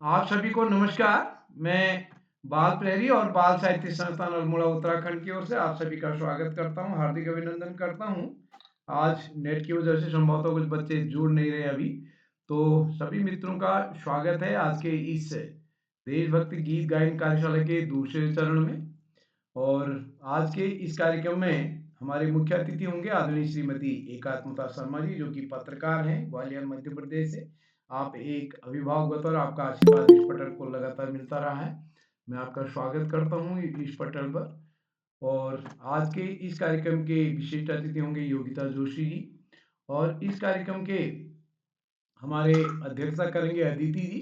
आप सभी को नमस्कार। मैं बाल प्रहरी और बाल साहित्य संस्थान अल्मोड़ा उत्तराखंड की ओर से आप सभी का स्वागत करता हूँ, हार्दिक अभिनंदन करता हूँ। आज नेट की वजह से संभवतः कुछ बच्चे जुड़ नहीं रहे अभी, तो सभी मित्रों का स्वागत है आज के इस देशभक्ति गीत गायन कार्यशाला के दूसरे चरण में। और आज के इस कार्यक्रम में हमारे मुख्य अतिथि होंगे आदरणीय श्रीमती एकात्मता शर्मा जी, जो कि पत्रकार हैं ग्वालियर मध्य प्रदेश से। आप एक अभिभावक बतौर आपका आशीर्वाद इस पटल को लगातार मिलता रहा है। मैं आपका स्वागत करता हूँ इस पटल पर। और आज के इस कार्यक्रम के विशिष्ट अतिथि होंगे योगिता जोशी जी। और इस कार्यक्रम के हमारे अध्यक्षता करेंगे अदिति जी।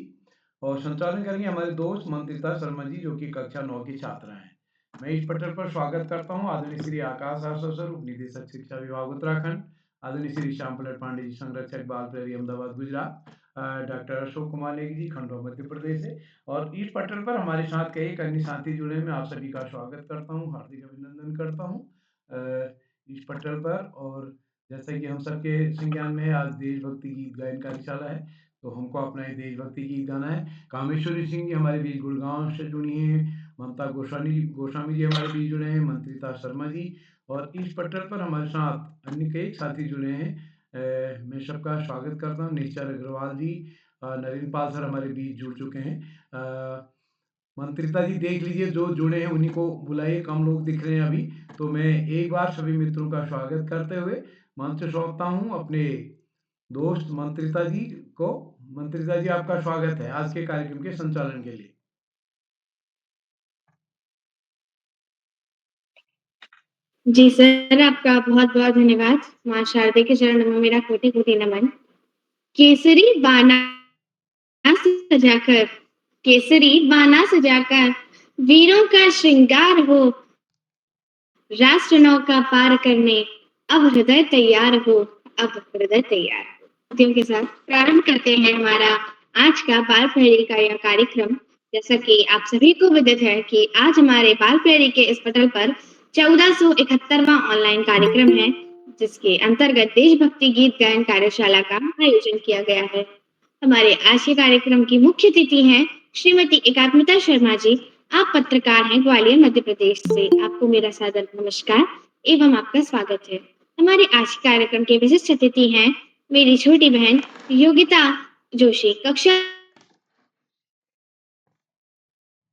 और संचालन करेंगे हमारे दोस्त मंत्रिता शर्मा जी, जो कि कक्षा 9 की छात्रा हैं। मैं इस पटल पर स्वागत करता हूँ आदरणीय श्री आकाश आशा सर, उप निदेशक शिक्षा विभाग उत्तराखंड, आदरणीय श्री श्याम पलट पांडे जी, संरक्षक बाल प्रहरी अहमदाबाद गुजरात, डॉक्टर अशोक कुमार नेगी जी, खंडवा मध्य प्रदेश से। और इस पटल पर हमारे साथ कई अन्य साथी जुड़े हैं। मैं आप सभी का स्वागत करता हूँ, हार्दिक अभिनंदन करता हूँ इस पटल पर। और जैसा कि हम सबके संज्ञान में है, आज देशभक्ति गीत गायन कार्यशाला है, तो हमको अपना ये देशभक्ति गीत गाना है। कामेश्वरी सिंह जी हमारे बीच गुड़गांव से जुड़ी हैं, ममता गोस्वामी जी हमारे बीच जुड़े हैं, मंत्रिता शर्मा जी। और इस पटल पर हमारे साथ अन्य कई साथी जुड़े हैं। मैं सबका स्वागत करता हूँ। निश्चर अग्रवाल जी, नरेंद्र पाल सर हमारे बीच जुड़ चुके हैं। मंत्रिता जी देख लीजिए, जो जुड़े हैं उन्हीं को बुलाइए, कम लोग दिख रहे हैं अभी। तो मैं एक बार सभी मित्रों का स्वागत करते हुए मंच सौंपता हूँ अपने दोस्त मंत्रिता जी को। मंत्रिता जी, आपका स्वागत है आज के कार्यक्रम के संचालन के लिए। जी सर, आपका बहुत-बहुत धन्यवाद। माँ शारदे के चरणों में मेरा कोटि-कोटि नमन। केसरी बाना सजाकर केसरी बाना सजाकर वीरों का श्रृंगार हो, राष्ट्र नौका पार करने अब हृदय तैयार हो, अब हृदय तैयार हो। साथियों के साथ प्रारंभ करते हैं हमारा आज का बाल प्रहरी का यह कार्यक्रम। जैसा कि आप सभी को विदित है कि आज हमारे बाल प्रहरी के इस पटल पर 1471वां ऑनलाइन कार्यक्रम है, जिसके अंतर्गत देशभक्ति गीत गायन कार्यशाला का आयोजन किया गया है। हमारे आज के कार्यक्रम की मुख्य अतिथि हैं श्रीमती एकात्मता शर्मा जी। आप पत्रकार हैं ग्वालियर मध्य प्रदेश से। आपको मेरा सादर नमस्कार एवं आपका स्वागत है। हमारे आज के कार्यक्रम के विशिष्ट अतिथि हैं मेरी छोटी बहन योगिता जोशी, कक्षा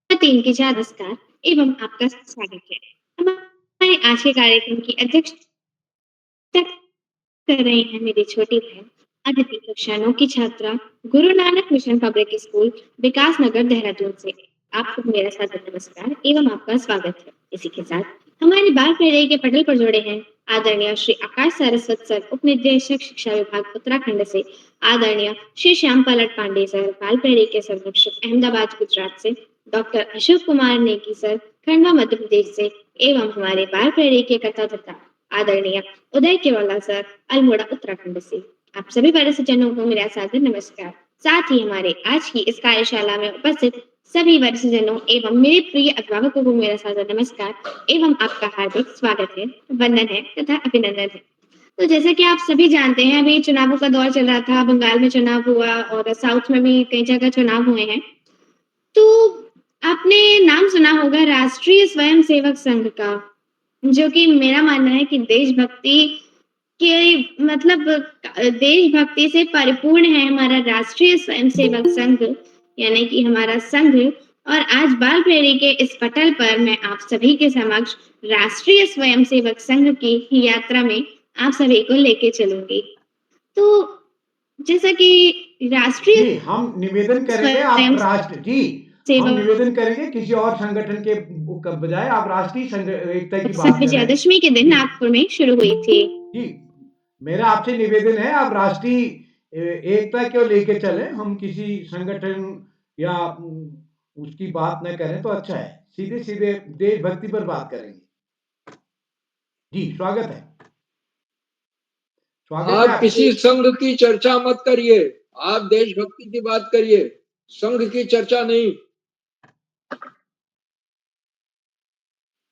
3 की छात्र। नमस्कार एवं आपका स्वागत है। हमारे आज के कार्यक्रम की अध्यक्षता कर रही हैं मेरी छोटी बहन अदिति, कक्षा 9 की छात्रा, Guru Nanak mission public school, विकास नगर, देहरादून से। आपको मेरा सादर नमस्कार एवं आपका स्वागत है। इसी के साथ हमारे बाल प्रहरी के पटल पर जुड़े हैं आदरणीय श्री आकाश सारस्वत सर, उप निदेशक शिक्षा विभाग उत्तराखंड से, आदरणीय श्री श्याम पलट पांडे सर, बाल प्रहरी के संरक्षक अहमदाबाद गुजरात से, डॉक्टर अशोक कुमार नेगी सर, खंडवा मध्य प्रदेश से, एवं हमारे बाल प्रहरी के कथाकर्ता आदरणीय उदय केवला सर, अल्मोड़ा उत्तराखंड से। आप सभी वरिष्ठजनों को मेरा सादर नमस्कार। साथ ही हमारे आज की इस कार्यशाला में उपस्थित सभी वरिष्ठजनों एवं मेरे प्रिय अभिभावकों को मेरा सादर नमस्कार एवं आपका हार्दिक स्वागत है, वंदन है तथा अभिनंदन है। तो जैसा कि आप सभी जानते हैं, अभी चुनावों का दौर चल रहा था, बंगाल में चुनाव हुआ और साउथ में भी कई जगह चुनाव हुए हैं। तो आपने नाम सुना होगा राष्ट्रीय स्वयंसेवक संघ का, जो कि मेरा मानना है कि देशभक्ति के मतलब देशभक्ति से परिपूर्ण है हमारा राष्ट्रीय स्वयंसेवक संघ, यानी कि हमारा संघ। और आज बाल प्रहरी के इस पटल पर मैं आप सभी के समक्ष राष्ट्रीय स्वयंसेवक संघ की यात्रा में आप सभी को लेके चलूंगी। तो जैसा कि राष्ट्रीय जी, हम निवेदन करेंगे आप स्वयं राष्ट्र जी, हम सेवक निवेदन करेंगे किसी और संगठन के बजाय आप राष्ट्रीय एकता की संघ बात करें। विजयादशमी के दिन जी नागपुर में शुरू हुई थी। जी, मेरा आपसे निवेदन है, आप राष्ट्रीय एकता को लेके चलें। हम किसी संगठन या उसकी बात न करें तो अच्छा है। सीधे सीधे देशभक्ति पर बात करेंगे। जी, स्वागत है। स्वागत है आप आपका। किसी संघ की चर्चा मत करिए, आप देशभक्ति की बात करिए, संघ की चर्चा नहीं।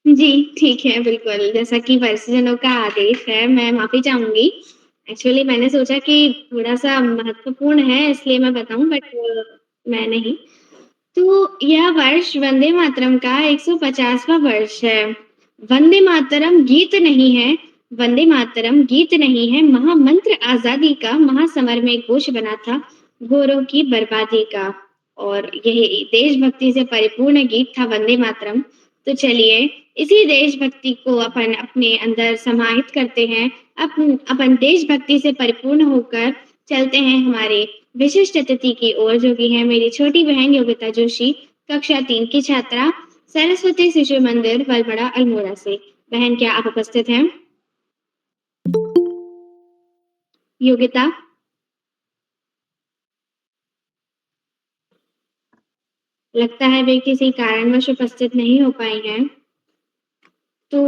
जी, ठीक है, बिल्कुल। जैसा कि वरिष्ठजनों का आदेश है, मैं माफ़ी चाहूँगी। एक्चुअली मैंने सोचा कि थोड़ा-सा महत्वपूर्ण है, इसलिए मैं बताऊँ, बट मैं नहीं। तो यह वर्ष वंदे मातरम का 150वां वर्ष है। वंदे मातरम गीत नहीं है, वंदे मातरम गीत नहीं है, महामंत्र आजादी का, महासमर में घोष बना था गोरों की बर्बादी का। और यही देशभक्ति से परिपूर्ण गीत था वंदे मातरम। तो चलिए इसी देशभक्ति को अपन अपने अंदर समाहित करते हैं, अपन देशभक्ति से परिपूर्ण होकर चलते हैं हमारे विशिष्ट अतिथि की ओर, जो कि है मेरी छोटी बहन योगिता जोशी, कक्षा 3 की छात्रा, सरस्वती शिशु मंदिर वलमड़ा अल्मोड़ा से। बहन, क्या आप उपस्थित हैं? योगिता? लगता है वे किसी कारणवश उपस्थित नहीं हो पाई हैं। तो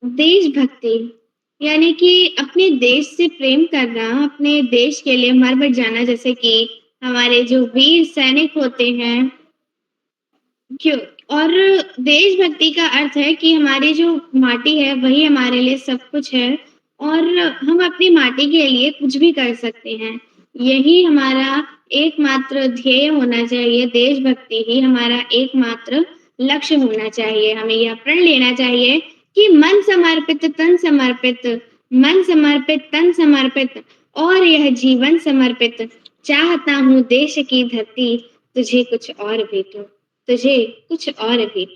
देशभक्ति यानी कि अपने देश से प्रेम करना, अपने देश के लिए मर मिट जाना, जैसे कि हमारे जो वीर सैनिक होते हैं। क्यों? और देशभक्ति का अर्थ है कि हमारी जो माटी है वही हमारे लिए सब कुछ है और हम अपनी माटी के लिए कुछ भी कर सकते हैं। यही हमारा एकमात्र ध्येय होना चाहिए, देशभक्ति ही हमारा एकमात्र लक्ष्य होना चाहिए। हमें यह प्रण लेना चाहिए कि मन समर्पित, तन समर्पित, मन समर्पित, तन समर्पित और यह जीवन समर्पित। चाहता हूँ देश की धरती, तुझे कुछ और भी दूँ, तुझे कुछ और भी।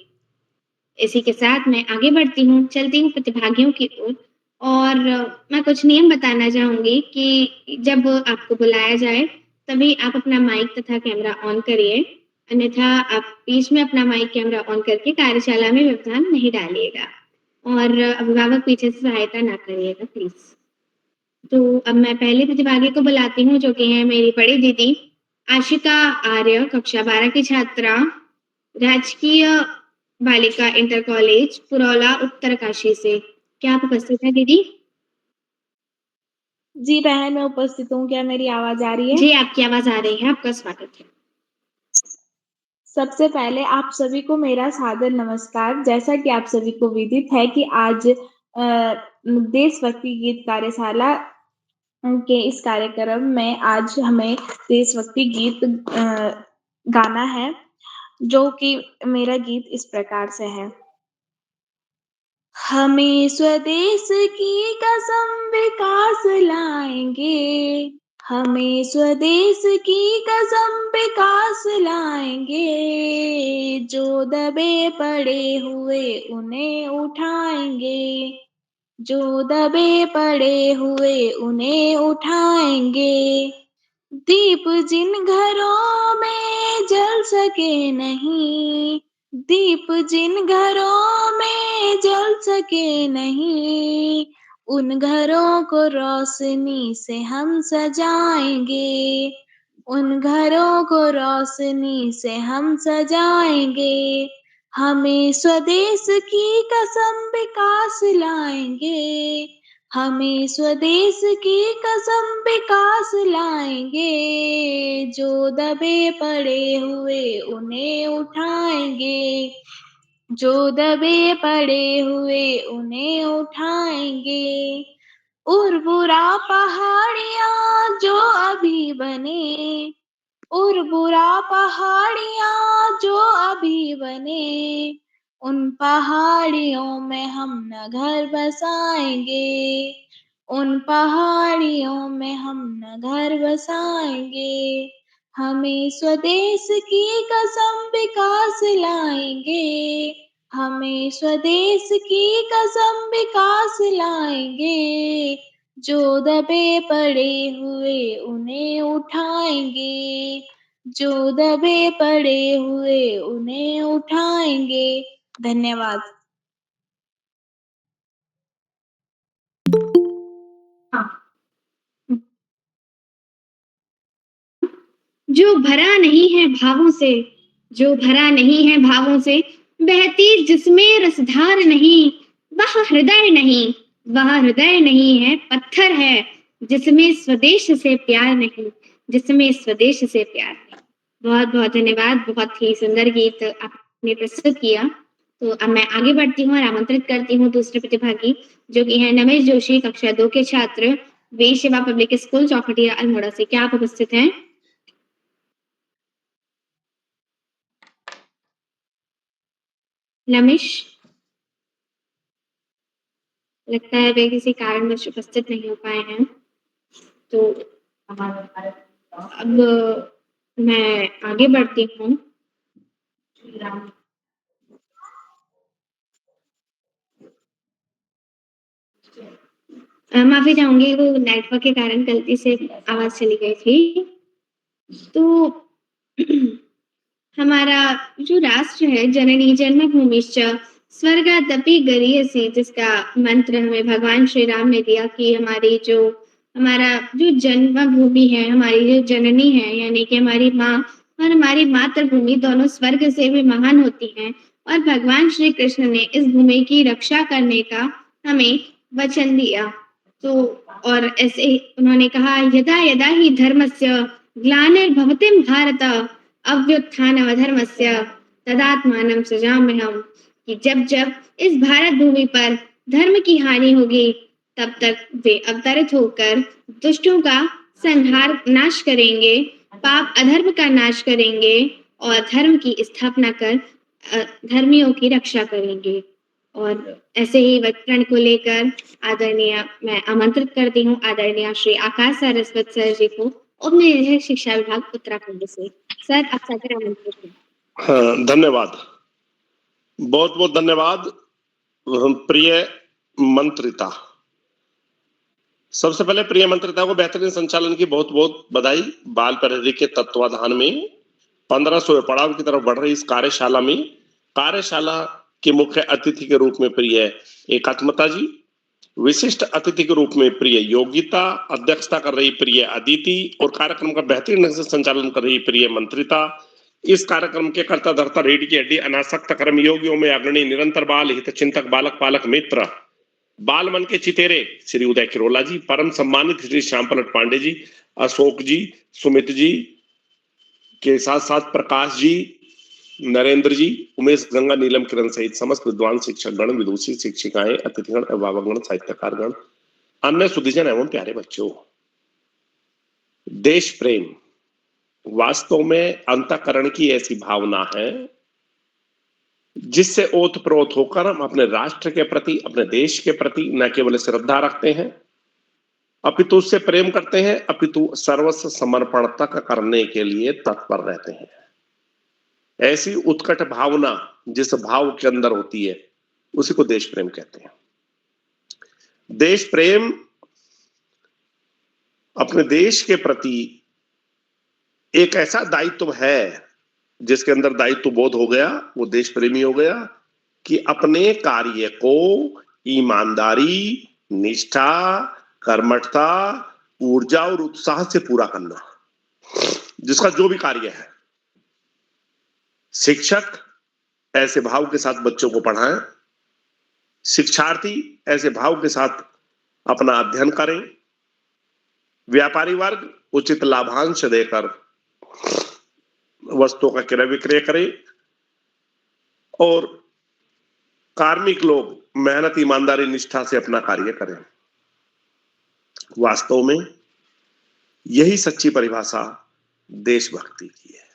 इसी के साथ मैं आगे बढ़ती हूँ, चलती हूँ प्रतिभागियों की ओर और मैं कुछ नियम बताना चाहूँगी कि जब आपको बुलाया जाए तभी आप अपना माइक तथा कैमरा ऑन करिए, अन्यथा आप बीच में अपना माइक कैमरा ऑन करके कार्यशाला में व्यवधान नहीं डालिएगा और अभिभावक पीछे से सहायता ना करिएगा प्लीज। तो अब मैं पहले प्रतिभागी को बुलाती हूँ, जो कि है मेरी बड़ी दीदी आशिका आर्य, कक्षा 12 की छात्रा, राजकीय बालिका इंटर कॉलेज पुरौला उत्तरकाशी से। क्या आप उपस्थित हैं दीदी? जी बहन, मैं उपस्थित हूँ। क्या मेरी आवाज़ आ रही है? जी, आपकी आवाज़ आ रही है, आपका स्वागत है। सबसे पहले आप सभी को मेरा सादर नमस्कार। जैसा कि आप सभी को विदित है कि आज देशभक्ति गीत कार्यशाला के इस कार्यक्रम में आज हमें देशभक्ति गीत गाना है, जो कि मेरा गीत इस प्रकार से है। हमें स्वदेश की कसम विकास लाएंगे, हमें स्वदेश की कसम विकास लाएंगे, जो दबे पड़े हुए उन्हें उठाएंगे, जो दबे पड़े हुए उन्हें उठाएंगे। दीप जिन घरों में जल सके नहीं, दीप जिन घरों में जल सके नहीं, उन घरों को रोशनी से हम सजाएंगे, उन घरों को रोशनी से हम सजाएंगे। हमें स्वदेश की कसम विकास लाएंगे, हमें स्वदेश की कसम विकास लाएंगे, जो दबे पड़े हुए उन्हें उठाएंगे, जो दबे पड़े हुए उन्हें उठाएंगे। उर्वरा पहाड़ियाँ जो अभी बने, उर्वरा पहाड़ियाँ जो अभी बने, उन पहाड़ियों में हम न घर बसाएंगे, उन पहाड़ियों में हम न घर बसाएंगे। हमें स्वदेश की कसम विकास लाएंगे, हमें स्वदेश की कसम विकास लाएंगे, जो दबे पड़े हुए उन्हें उठाएंगे, जो दबे पड़े हुए उन्हें उठाएंगे। धन्यवाद। जो भरा नहीं है भावों से, जो भरा नहीं है भावों से, बहती जिसमें रसधार नहीं, वह हृदय नहीं, वह हृदय नहीं है, पत्थर है जिसमें स्वदेश से प्यार नहीं, जिसमें स्वदेश से प्यार नहीं। बहुत बहुत धन्यवाद, बहुत ही सुंदर गीत आपने प्रस्तुत किया। तो अब मैं आगे बढ़ती हूँ और आमंत्रित करती हूँ दूसरे प्रतिभागी, जो कि है नमेश जोशी, कक्षा 2 के छात्र, वीर शिवा पब्लिक स्कूल, चौखटिया, अल्मोड़ा से। क्या आप उपस्थित हैं? रमेश, लगता है वे किसी कारणवश उपस्थित नहीं हो पाए हैं। तो अब मैं आगे बढ़ती हूँ। माफ़ी चाहूँगी, वो नेटवर्क के कारण गलती से आवाज़ चली गई थी। तो हमारा जो राष्ट्र है, जननी जन्मभूमिश्च स्वर्गादपि गरीयसी, जिसका मंत्र हमें भगवान श्री राम ने दिया कि हमारा जो जन्मभूमि है, हमारी जो जननी है, यानी कि हमारी माँ और हमारी मातृभूमि दोनों स्वर्ग से भी महान होती हैं, और भगवान श्री कृष्ण ने इस भूमि की रक्षा करने का हमें वचन दिया। तो और ऐसे ही उन्होंने कहा, यदा यदा हि धर्मस्य ग्लानिर्भवति भारत अभ्युत्थानमधर्मस्य तदात्मानं सृजाम्यहम्, कि जब जब इस भारत भूमि पर धर्म की हानि होगी, तब तक वे अवतरित होकर दुष्टों का संहार नाश करेंगे, पाप अधर्म का नाश करेंगे और धर्म की स्थापना कर धर्मियों की रक्षा करेंगे। और ऐसे ही वचन को लेकर मैं आमंत्रित करती हूँ आदरणीय श्री आकाश सरस्वत सर जी को, उप निदेशक शिक्षा विभाग उत्तराखंड से। सर, आप सादर आमंत्रित हैं। हाँ, धन्यवाद, बहुत बहुत धन्यवाद। प्रिय मंत्रिता, सबसे पहले प्रिय मंत्रिता को बेहतरीन संचालन की बहुत बहुत बधाई। बाल प्रहरी के तत्वाधान में 1500 पड़ाव की तरफ बढ़ रही इस कार्यशाला के मुख्य अतिथि के रूप में प्रिय एकात्मता जी, विशिष्ट अतिथि के रूप में प्रिय योगिता, अध्यक्षता कर रही प्रिय अदिति और कार्यक्रम का बेहतरीन ढंग से संचालन कर रही प्रिय मंत्रिता, इस कार्यक्रम के कर्ता धर्ता रीढ़ की हड्डी अनासक्त कर्म योगियों में अग्रणी निरंतर बाल हित चिंतक बालक पालक मित्र बाल मन के चितेरे श्री उदय किरोला जी, परम सम्मानित श्री श्याम पलट पांडे जी, अशोक जी, सुमित जी के साथ साथ प्रकाश जी, नरेंद्र जी, उमेश, गंगा, नीलम, किरण सहित समस्त विद्वान शिक्षक गण, विदुषी शिक्षिकाएं, अतिथिगण, अभिभावकगण, साहित्यकार गण, अन्य सुधीजन एवं प्यारे बच्चों, देश प्रेम वास्तव में अंतःकरण की ऐसी भावना है जिससे ओतप्रोत होकर हम अपने राष्ट्र के प्रति, अपने देश के प्रति न केवल श्रद्धा रखते हैं, अपितु उससे प्रेम करते हैं, अपितु सर्वस्व समर्पण तक करने के लिए तत्पर रहते हैं। ऐसी उत्कट भावना जिस भाव के अंदर होती है उसी को देश प्रेम कहते हैं। देश प्रेम अपने देश के प्रति एक ऐसा दायित्व है जिसके अंदर दायित्व बोध हो गया, वो देश प्रेमी हो गया कि अपने कार्य को ईमानदारी, निष्ठा, कर्मठता, ऊर्जा और उत्साह से पूरा करना। जिसका जो भी कार्य है, शिक्षक ऐसे भाव के साथ बच्चों को पढ़ाएं, शिक्षार्थी ऐसे भाव के साथ अपना अध्ययन करें, व्यापारी वर्ग उचित लाभांश देकर वस्तुओं का क्रय विक्रय करें और कार्मिक लोग मेहनत, ईमानदारी, निष्ठा से अपना कार्य करें। वास्तव में यही सच्ची परिभाषा देशभक्ति की है।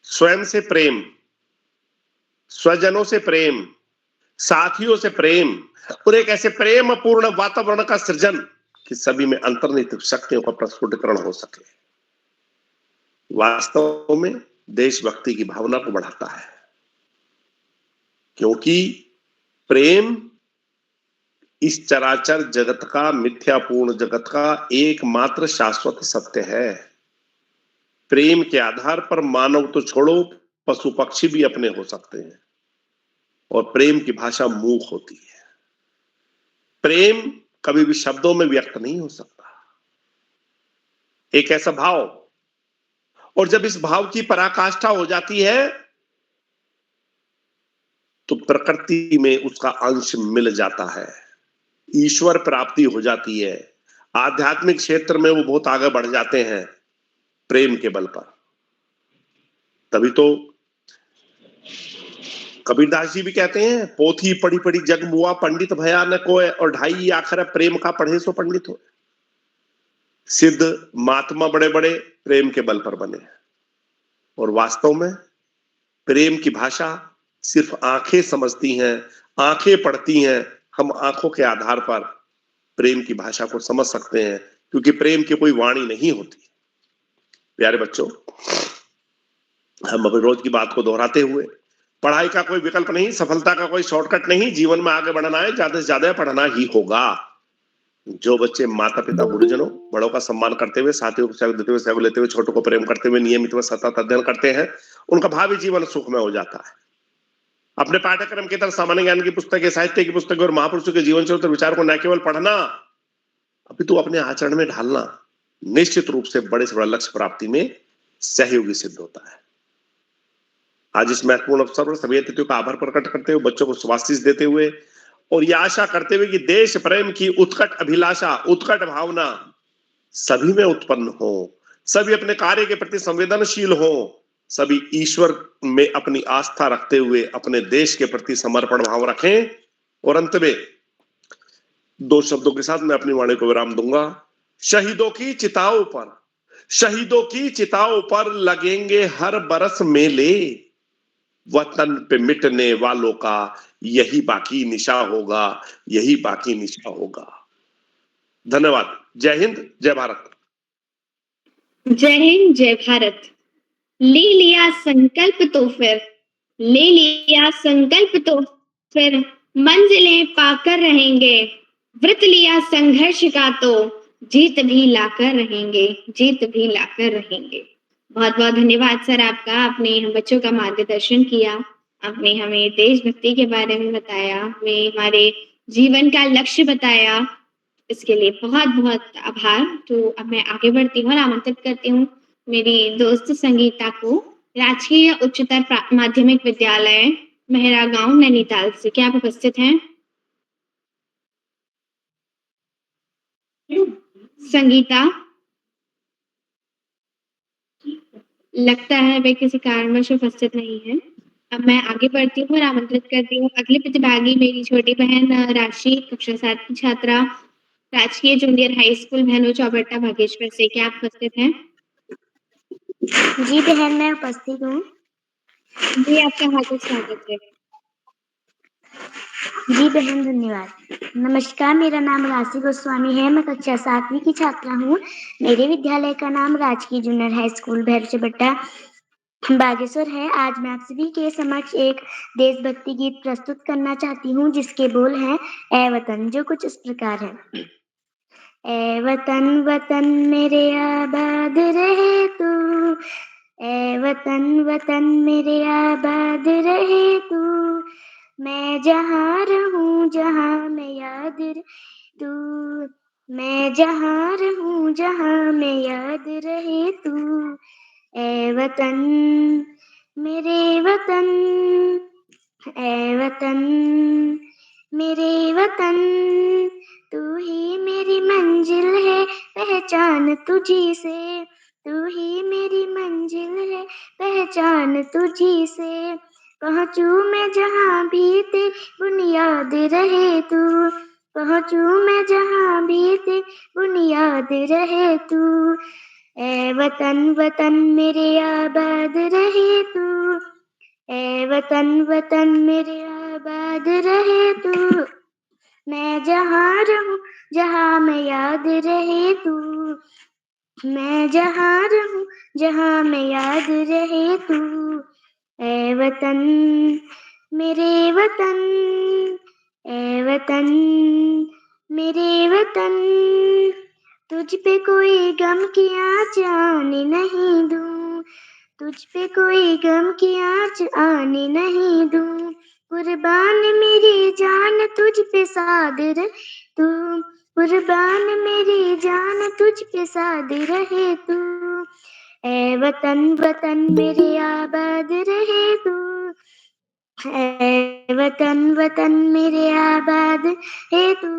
स्वयं से प्रेम, स्वजनों से प्रेम, साथियों से प्रेम और एक ऐसे प्रेम पूर्ण वातावरण का सृजन कि सभी में अंतर्निहित शक्तियों का प्रस्फुटीकरण हो सके, वास्तव में देशभक्ति की भावना को बढ़ाता है। क्योंकि प्रेम इस चराचर जगत का, मिथ्यापूर्ण जगत का एकमात्र शाश्वत सत्य है। प्रेम के आधार पर मानव तो छोड़ो, पशु पक्षी भी अपने हो सकते हैं और प्रेम की भाषा मूक होती है। प्रेम कभी भी शब्दों में व्यक्त नहीं हो सकता। एक ऐसा भाव, और जब इस भाव की पराकाष्ठा हो जाती है तो प्रकृति में उसका अंश मिल जाता है, ईश्वर प्राप्ति हो जाती है, आध्यात्मिक क्षेत्र में वो बहुत आगे बढ़ जाते हैं प्रेम के बल पर। तभी तो कबीरदास जी भी कहते हैं, पोथी पढ़ी पढ़ी जग मुआ, पंडित भया न कोय, और ढाई आखर प्रेम का पढ़े सो पंडित हो। सिद्ध महात्मा बड़े बड़े प्रेम के बल पर बने और वास्तव में प्रेम की भाषा सिर्फ आंखें समझती हैं, आंखें पढ़ती हैं। हम आंखों के आधार पर प्रेम की भाषा को समझ सकते हैं, क्योंकि प्रेम की कोई वाणी नहीं होती। प्यारे बच्चों, हम अपनी रोज की बात को दोहराते हुए, पढ़ाई का कोई विकल्प नहीं, सफलता का कोई शॉर्टकट नहीं, जीवन में आगे बढ़ना है, ज्यादा से ज्यादा पढ़ना ही होगा। जो बच्चे माता पिता गुरुजनों बड़ों का सम्मान करते हुए, साथियों को सहयोग देते हुए, सहयोग लेते हुए, छोटों को प्रेम करते हुए नियमित व सतत अध्ययन करते हैं, उनका भावी जीवन सुखमय हो जाता है। अपने पाठ्यक्रम की तरह सामान्य ज्ञान की पुस्तकें, साहित्य की पुस्तकें और महापुरुषों के जीवन चरित्र विचार को न केवल पढ़ना, अपितु अपने आचरण में ढालना निश्चित रूप से बड़े से बड़ा लक्ष्य प्राप्ति में सहयोगी सिद्ध होता है। आज इस महत्वपूर्ण अवसर पर सभी अतिथियों का आभार प्रकट करते हुए, बच्चों को स्वास्थ्य देते हुए और यह आशा करते हुए कि देश प्रेम की उत्कट अभिलाषा, उत्कट भावना सभी में उत्पन्न हो, सभी अपने कार्य के प्रति संवेदनशील हो, सभी ईश्वर में अपनी आस्था रखते हुए अपने देश के प्रति समर्पण भाव रखें। और अंत में दो शब्दों के साथ मैं अपनी वाणी को विराम दूंगा। शहीदों की चिताओं पर, शहीदों की चिताओं पर लगेंगे हर बरस मेले, वतन पे मिटने वालों का यही बाकी निशा होगा, यही बाकी निशा होगा। धन्यवाद। जय हिंद, जय भारत। जय हिंद, जय भारत। ले लिया संकल्प तो फिर, ले लिया संकल्प तो फिर मंजिलें पाकर रहेंगे। व्रत लिया संघर्ष का तो जीत भी लाकर रहेंगे, जीत भी लाकर रहेंगे। बहुत बहुत धन्यवाद सर आपका। आपने हम बच्चों का मार्गदर्शन किया, आपने हमें देशभक्ति के बारे में बताया, हमें हमारे जीवन का लक्ष्य बताया। इसके लिए बहुत बहुत आभार। तो अब मैं आगे बढ़ती हूँ और आमंत्रित करती हूँ मेरी दोस्त संगीता को, राजकीय उच्चतर माध्यमिक विद्यालय मेहरा गांव नैनीताल से। क्या आप उपस्थित हैं? संगीता, लगता है वे किसी कारणवश उपस्थित नहीं है। अब मैं आगे बढ़ती हूँ और आमंत्रित करती हूँ अगली प्रतिभागी, मेरी छोटी बहन राशि, कक्षा 7 की छात्रा, राजकीय junior high school Bhaino Chaubatta Bageshwar से। क्या आप उपस्थित हैं? जी बहन, मैं उपस्थित हूँ। जी, आपका हार्दिक स्वागत है। जी बहन, धन्यवाद। नमस्कार, मेरा नाम राशि गोस्वामी है। मैं कक्षा 7वीं की छात्रा हूँ। मेरे विद्यालय का नाम राजकीय junior high school Bhairo Chaubatta Bageshwar है। आज मैं आप सभी के समक्ष एक देशभक्ति गीत प्रस्तुत करना चाहती हूँ, जिसके बोल हैं ए वतन, जो कुछ इस प्रकार है। ए वतन वतन मेरे आबाद रहे तू, ए वतन वतन मेरे आबाद रहे तू, मैं जहाँ रहूं जहाँ मैं याद तू, मैं जहाँ रहूं जहाँ मैं याद रहे तू, ए वतन मेरे वतन, ए वतन मेरे वतन, तू ही मेरी मंजिल है पहचान तुझी से, तू ही मेरी मंजिल है पहचान तुझी से, पहुँचूं मैं जहाँ भी तेरी बुनियाद रहे तू, पहुँचूं मैं जहाँ भी तेरी बुनियाद रहे तू, ए वतन वतन मेरे आबाद रहे तू, ए वतन वतन मेरे आबाद रहे तू, मैं जहाँ रहूं जहाँ मैं याद रहे तू, मैं जहाँ रहूं जहाँ मैं याद रहे तू, ए वतन मेरे वतन, ए वतन मेरे वतन, तुझ पे कोई गम की आँच आने नहीं दूं, तुझ पे कोई गम की आँच आने नहीं दूं, कुर्बान मेरी जान तुझ पे सादर तू, कुर्बान मेरी जान तुझ पे साद रहे तू, ए वतन वतन मेरे आबाद रहे तू, ए वतन वतन मेरे आबाद है तू,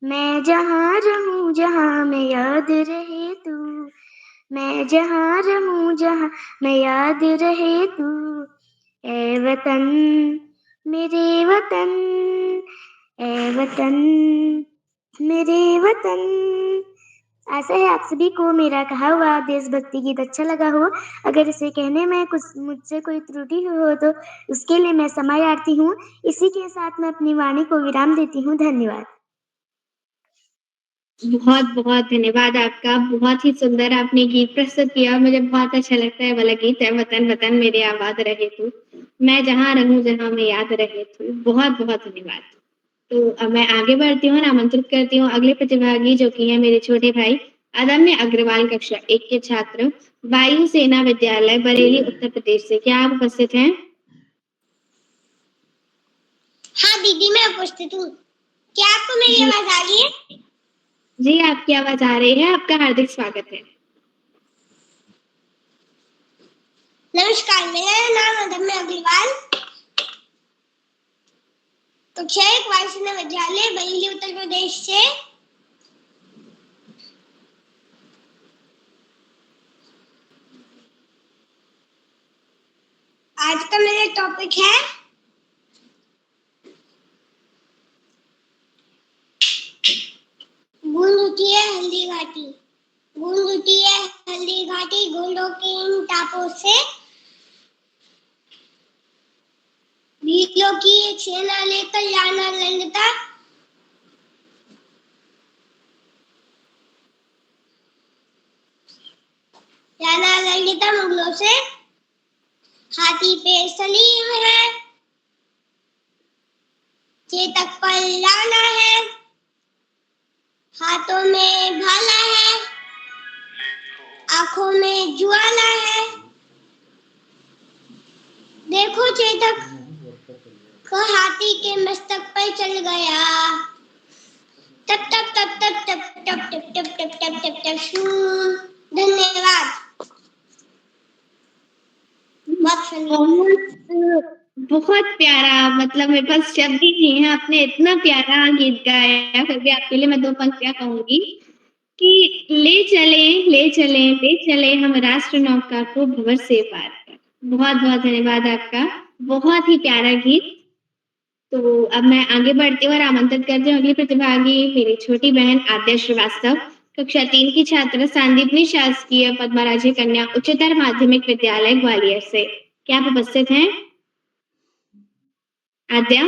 मैं जहाँ रहूं जहाँ मैं याद रहे तू, मैं जहाँ रहूं जहाँ मैं याद रहे तू, ए वतन मेरे वतन, ए वतन मेरे वतन। आशा है आप सभी को मेरा कहा हुआ देशभक्ति गीत अच्छा लगा हो। अगर इसे कहने में मुझसे कोई त्रुटि हो तो उसके लिए मैं क्षमा याचती हूँ। इसी के साथ मैं अपनी वाणी को विराम देती हूँ। धन्यवाद। बहुत-बहुत धन्यवाद आपका। बहुत ही सुंदर आपने गीत प्रस्तुत किया। मुझे बहुत अच्छा लगता है वाला गीत है, वतन वतन मेरे आबाद रहे तू, मैं जहाँ रहूँ जहाँ मैं याद रहे तू। बहुत-बहुत धन्यवाद। तो अब मैं आगे बढ़ती हूँ और आमंत्रित करती हूँ अगले प्रतिभागी जो कि हैं मेरे छोटे भाई अदम्य अग्रवाल कक्षा 1 के छात्र वायु सेना विद्यालय बरेली उत्तर प्रदेश से। क्या आप उपस्थित हैं? हाँ दीदी, मैं उपस्थित हूँ। क्या आपको मेरी जी। आवाज आ रही है? जी, आपकी आवाज आ रही है। आपका हार्दिक स्वागत है। नमस्कार, मेरा नाम अदम्य अग्रवाल, कक्षा 1 वायु सेना विद्यालय बरेली उत्तर प्रदेश से। आज का मेरा टॉपिक है बूंद उठी है हल्दी घाटी। बूंद उठी है हल्दी घाटी, घोड़ों के इन टापों से, वीरों की एक सेना लेकर लाना लंगता, लाना लंगता मुगलों से। हाथी पे सलीम है, चेतक पर लाना है, हाथों में भाला है, आंखों में ज्वाला है। देखो चेतक का हाथी के मस्तक पर चल गया। टप टप टप टप टप टप टप टप टप टप टप टप शू। धन्यवाद। बहुत प्यारा, मतलब मेरे पास शब्द ही नहीं है। आपने इतना प्यारा गीत गाया, फिर भी आपके लिए मैं 2 पंक्तियाँ कहूँगी कि ले चले हम राष्ट्र नौका को भंवर से पार कर। बहुत-बहुत धन्यवाद आपका। बहुत ही प्यारा गीत। तो अब मैं आगे बढ़ती हूँ और आमंत्रित करती हूँ अगली प्रतिभागी मेरी छोटी बहन आद्या श्रीवास्तव, कक्षा 3 की छात्रा सांदीपनी शासकीय पद्मराजी कन्या उच्चतर माध्यमिक विद्यालय ग्वालियर से। क्या आप उपस्थित हैं? आद्या?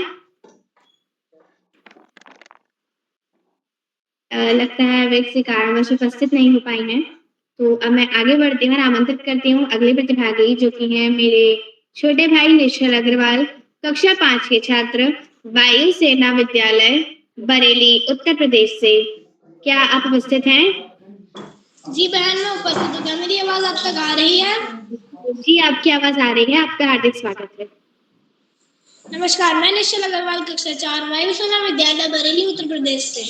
लगता है वे किसी कारणवश उपस्थित नहीं हो पाई हैं। तो अब मैं आगे बढ़ती हूँ और आमंत्रित करती हूँ अगले प्रतिभागी जो कि हैं मेरे छोटे भाई निश्चल अग्रवाल, कक्षा 5 के छात्र वायु सेना विद्यालय बरेली उत्तर प्रदेश से। क्या आप उपस्थित हैं? जी बहन, मैं उपस्थित हूँ। क्या मेरी आवाज आप तक आ रही है? जी, आपकी आवाज आ रही है। आपका हार्दिक स्वागत है। नमस्कार, मैं निश्चल अग्रवाल, कक्षा 4 वायु सेना विद्यालय बरेली उत्तर प्रदेश से,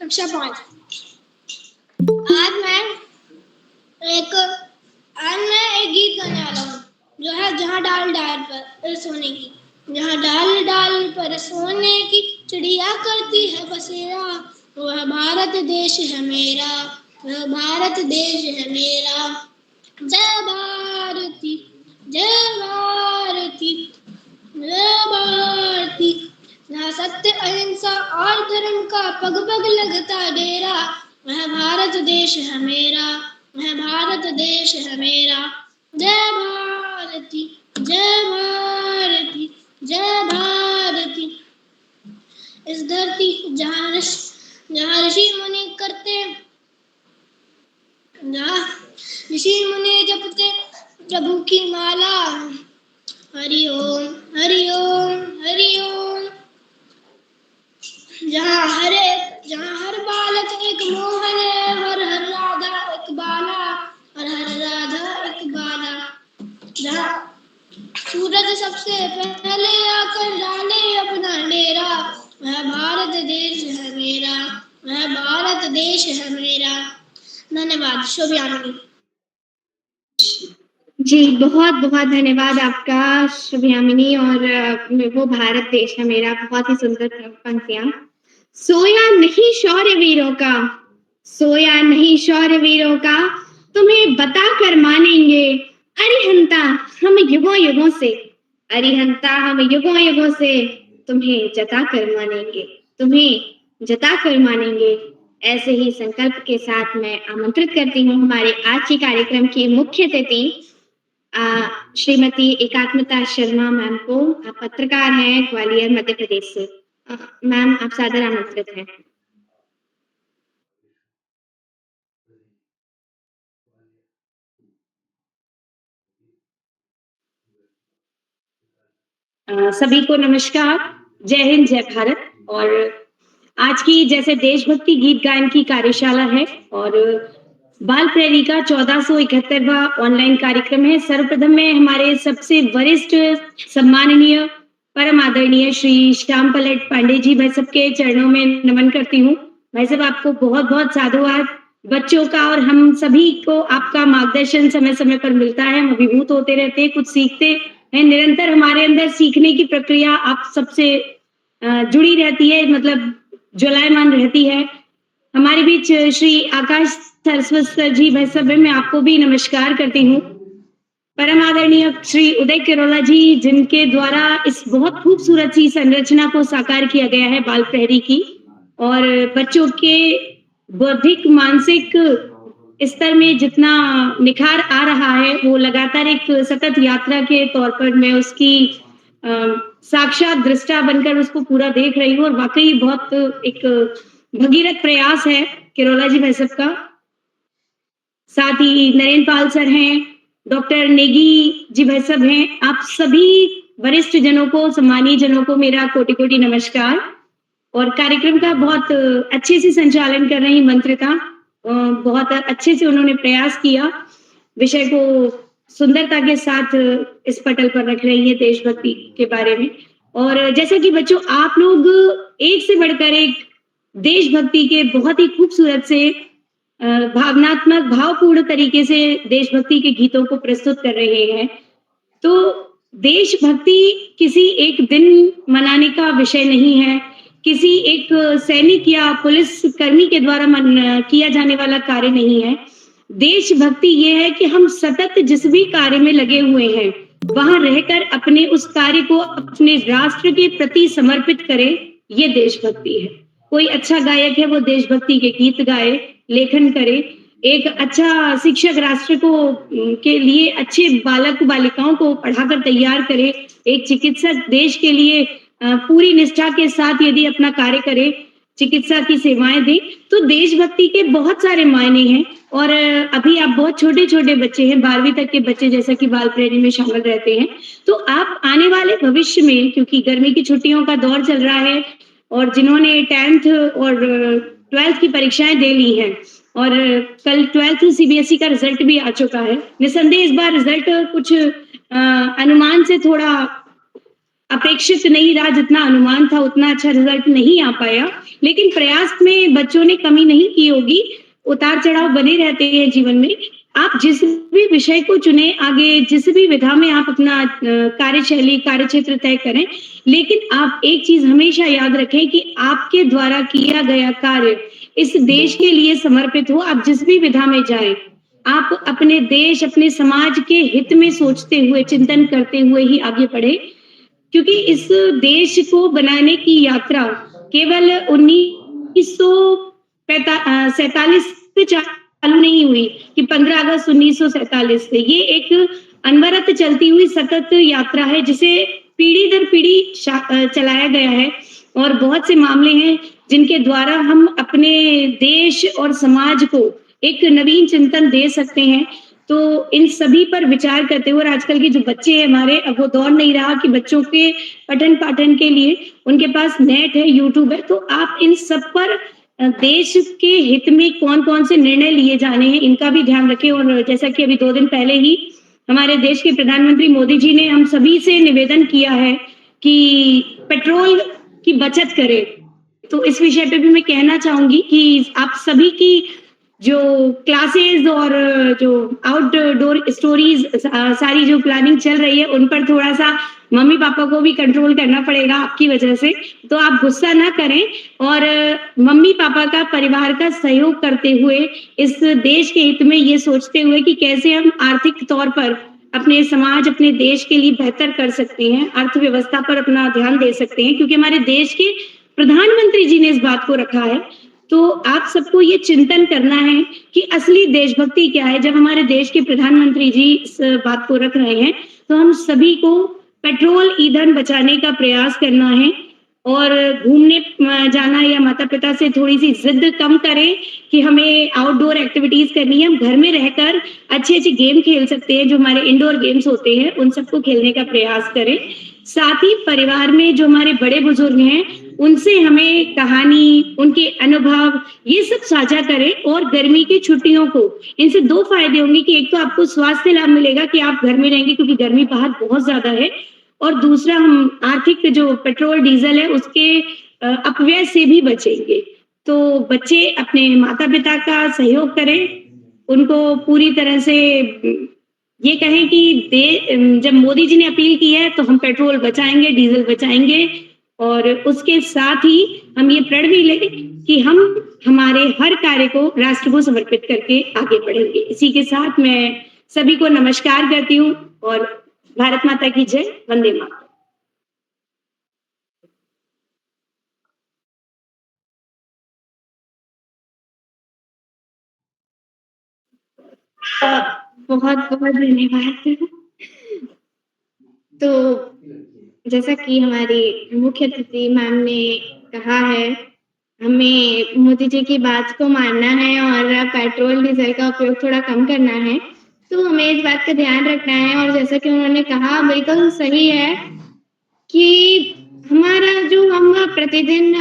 कक्षा 5। आज मैं एक गीत गाने वाला हूँ जो है जहाँ डाल डाल पर सोने की। जहाँ डाल डाल पर सोने की चिड़िया करती है बसेरा, वह भारत देश है मेरा, वह भारत देश है मेरा। जय भारती, जय भारती, जय भारती। जहाँ सत्य अहिंसा और धर्म का पग पग लगता डेरा, वह भारत देश है मेरा, वह भारत देश है मेरा। जय भारती, जय भारती, जय भारती। इस धरती जहाँ ऋषि मुनि करते, जहाँ ऋषि मुनि जपते प्रभु की माला। हरि ओम, हरि ओम, हरि ओम। जहाँ हर बालक एक मोहन है, हर हर राधा एक बाला, हर हर राधा एक बाला। जहाँ सूरज सबसे पहले आकर डाले अपना डेरा, वह भारत देश है मेरा, वह भारत देश है मेरा। धन्यवाद। शुभयामिनी। जी, बहुत-बहुत धन्यवाद आपका शुभयामिनी। और वो भारत देश है मेरा, बहुत ही सुंदर पंक्तियाँ। सोया नहीं शौर्य वीरों का, सोया नहीं शौर्य वीरों का, तुम्हें बता कर मानेंगे। अरिहंता हम युगों-युगों से, अरिहंता हम युगों-युगों से तुम्हें जता कर मानेंगे, तुम्हें जता कर मानेंगे। ऐसे ही संकल्प के साथ मैं आमंत्रित करती हूँ हमारे आज के कार्यक्रम की मुख्य अतिथि श्रीमती एकात्मता शर्मा मैम को। आप पत्रकार हैं ग्वालियर मध्य प्रदेश से। मैम आप सादर आमंत्रित हैं। सभी को नमस्कार, जय हिंद जय भारत। और आज की जैसे देशभक्ति गीत गायन की कार्यशाला है और बाल प्रेरी का 1471वां ऑनलाइन कार्यक्रम है। सर्वप्रथम मैं हमारे सबसे वरिष्ठ सम्माननीय परम आदरणीय श्री श्याम पलट पांडे जी भाई साहब के चरणों में नमन करती हूँ। भाई साहब आपको बहुत बहुत साधुवाद। बच्चों का और हम सभी को आपका मार्गदर्शन समय समय पर मिलता है, हम अभिभूत होते रहते हैं, कुछ सीखते हैं। निरंतर हमारे अंदर सीखने की प्रक्रिया आप सबसे जुड़ी रहती है, मतलब ज्वलायमान रहती है। हमारे बीच श्री आकाश सरस्वत सर जी भाई साहब, मैं आपको भी नमस्कार करती हूँ। परम आदरणीय श्री उदय किरोला जी, जिनके द्वारा इस बहुत खूबसूरत सी संरचना को साकार किया गया है बाल प्रहरी की, और बच्चों के बौद्धिक मानसिक स्तर में जितना निखार आ रहा है वो लगातार एक सतत यात्रा के तौर पर मैं उसकी साक्षात दृष्टा बनकर उसको पूरा देख रही हूँ। और वाकई बहुत एक भगीरथ प्रयास है किरोला जी भाई साहब का। साथ ही नरेंद्र पाल सर हैं, डॉक्टर नेगी जी भाई साहब हैं। आप सभी वरिष्ठ जनों को, सम्मानीय जनों को मेरा कोटि कोटि नमस्कार। और कार्यक्रम का बहुत अच्छे से संचालन कर रही मंत्रिता, बहुत अच्छे से उन्होंने प्रयास किया, विषय को सुंदरता के साथ इस पटल पर रख रही है देशभक्ति के बारे में। और जैसा कि बच्चों आप लोग एक से बढ़कर एक देशभक्ति के बहुत ही खूबसूरत से भावनात्मक भावपूर्ण तरीके से देशभक्ति के गीतों को प्रस्तुत कर रहे हैं। तो देशभक्ति किसी एक दिन मनाने का विषय नहीं है, किसी एक सैनिक या पुलिस कर्मी के द्वारा किया जाने वाला कार्य नहीं है। देशभक्ति ये है कि हम सतत जिस भी कार्य में लगे हुए हैं वहां रहकर अपने उस कार्य को अपने राष्ट्र के प्रति समर्पित करें, ये देशभक्ति है। कोई अच्छा गायक है वो देशभक्ति के गीत गाए, लेखन करे। एक अच्छा शिक्षक राष्ट्र को के लिए अच्छे बालक बालिकाओं को पढ़ाकर तैयार करे। एक चिकित्सक देश के लिए पूरी निष्ठा के साथ यदि अपना कार्य करे, चिकित्सा की सेवाएं दे, तो देशभक्ति के बहुत सारे मायने हैं। और अभी आप बहुत छोटे छोटे बच्चे हैं, 12वीं तक के बच्चे जैसा कि बाल प्रेरी में शामिल रहते हैं, तो आप आने वाले भविष्य में, क्योंकि गर्मी की छुट्टियों का दौर चल रहा है और जिन्होंने 10th और 12th की परीक्षाएं दे ली हैं और कल 12th सीबीएसई का रिजल्ट भी आ चुका है। निसंदेह इस बार रिजल्ट कुछ अनुमान से थोड़ा अपेक्षित नहीं रहा, जितना अनुमान था उतना अच्छा रिजल्ट नहीं आ पाया, लेकिन प्रयास में बच्चों ने कमी नहीं की होगी। उतार चढ़ाव बने रहते हैं जीवन में। आप जिस भी विषय को चुने, आगे जिस भी विधा में आप अपना कार्यशैली कार्यक्षेत्र तय करें, लेकिन आप एक चीज हमेशा याद रखें कि आपके द्वारा किया गया कार्य इस देश के लिए समर्पित हो। आप जिस भी विधा में जाएं, आप अपने देश अपने समाज के हित में सोचते हुए, चिंतन करते हुए ही आगे बढ़े, क्योंकि इस देश को बनाने की यात्रा केवल 1947 से चालू नहीं हुई कि 15 अगस्त 1947 से। ये एक अनवरत चलती हुई सतत यात्रा है जिसे पीढ़ी दर पीढ़ी चलाया गया है। और बहुत से मामले हैं जिनके द्वारा हम अपने देश और समाज को एक नवीन चिंतन दे सकते हैं। तो इन सभी पर विचार करते हुए, और आजकल के जो बच्चे हैं हमारे, अब वो दौर नहीं रहा कि बच्चों के पठन पाठन के लिए उनके पास नेट है, यूट्यूब है, तो आप इन सब पर देश के हित में कौन कौन से निर्णय लिए जाने हैं इनका भी ध्यान रखें। और जैसा कि अभी 2 दिन पहले ही हमारे देश के प्रधानमंत्री मोदी जी ने हम सभी से निवेदन किया है कि पेट्रोल की बचत करें, तो इस विषय पे भी मैं कहना चाहूंगी कि आप सभी की जो क्लासेस और जो आउटडोर स्टोरीज सारी जो प्लानिंग चल रही है उन पर थोड़ा सा मम्मी पापा को भी कंट्रोल करना पड़ेगा आपकी वजह से, तो आप गुस्सा ना करें और मम्मी पापा का, परिवार का सहयोग करते हुए, इस देश के हित में ये सोचते हुए कि कैसे हम आर्थिक तौर पर अपने समाज, अपने देश के लिए बेहतर कर सकते हैं, अर्थव्यवस्था पर अपना ध्यान दे सकते हैं, क्योंकि हमारे देश के प्रधानमंत्री जी ने इस बात को रखा है तो आप सबको ये चिंतन करना है कि असली देशभक्ति क्या है। जब हमारे देश के प्रधानमंत्री जी इस बात को रख रहे हैं, तो हम सभी को पेट्रोल ईंधन बचाने का प्रयास करना है और घूमने जाना या माता-पिता से थोड़ी-सी ज़िद कम करें कि हमें आउटडोर एक्टिविटीज़ करनी है। हम घर में रहकर अच्छे-अच्छे गेम खेल सकते हैं, जो हमारे इंडोर गेम्स होते हैं, उन सबको खेलने का प्रयास करें। साथ ही परिवार में जो हमारे बड़े-बुजुर्ग हैं, उनसे हमें कहानी, उनके अनुभव ये सब साझा करें और गर्मी की छुट्टियों को इनसे 2 फ़ायदे होंगे कि एक तो आपको स्वास्थ्य लाभ मिलेगा कि आप घर में रहेंगे क्योंकि गर्मी बाहर बहुत ज़्यादा है और दूसरा हम आर्थिक जो पेट्रोल, डीज़ल है उसके अपव्यय से भी बचेंगे। तो बच्चे अपने माता-पिता का सहयोग करें, उनको पूरी तरह से ये कहें कि जब मोदी जी ने अपील की है तो हम पेट्रोल बचाएँगे, डीज़ल बचाएँगे और उसके साथ ही हम ये प्रण भी लें कि हम हमारे हर कार्य को राष्ट्र को समर्पित करके आगे बढ़ेंगे। इसी के साथ मैं सभी को नमस्कार करती हूँ और भारत माता की जय, वंदे मातरम। बहुत-बहुत धन्यवाद। तो जैसा कि हमारी मुख्य अतिथि मैम ने कहा है, हमें मोदी जी की बात को मानना है और पेट्रोल, डीज़ल का उपयोग थोड़ा कम करना है। तो हमें इस बात का ध्यान रखना है और जैसा कि उन्होंने कहा बिल्कुल सही है कि हमारा जो हम प्रतिदिन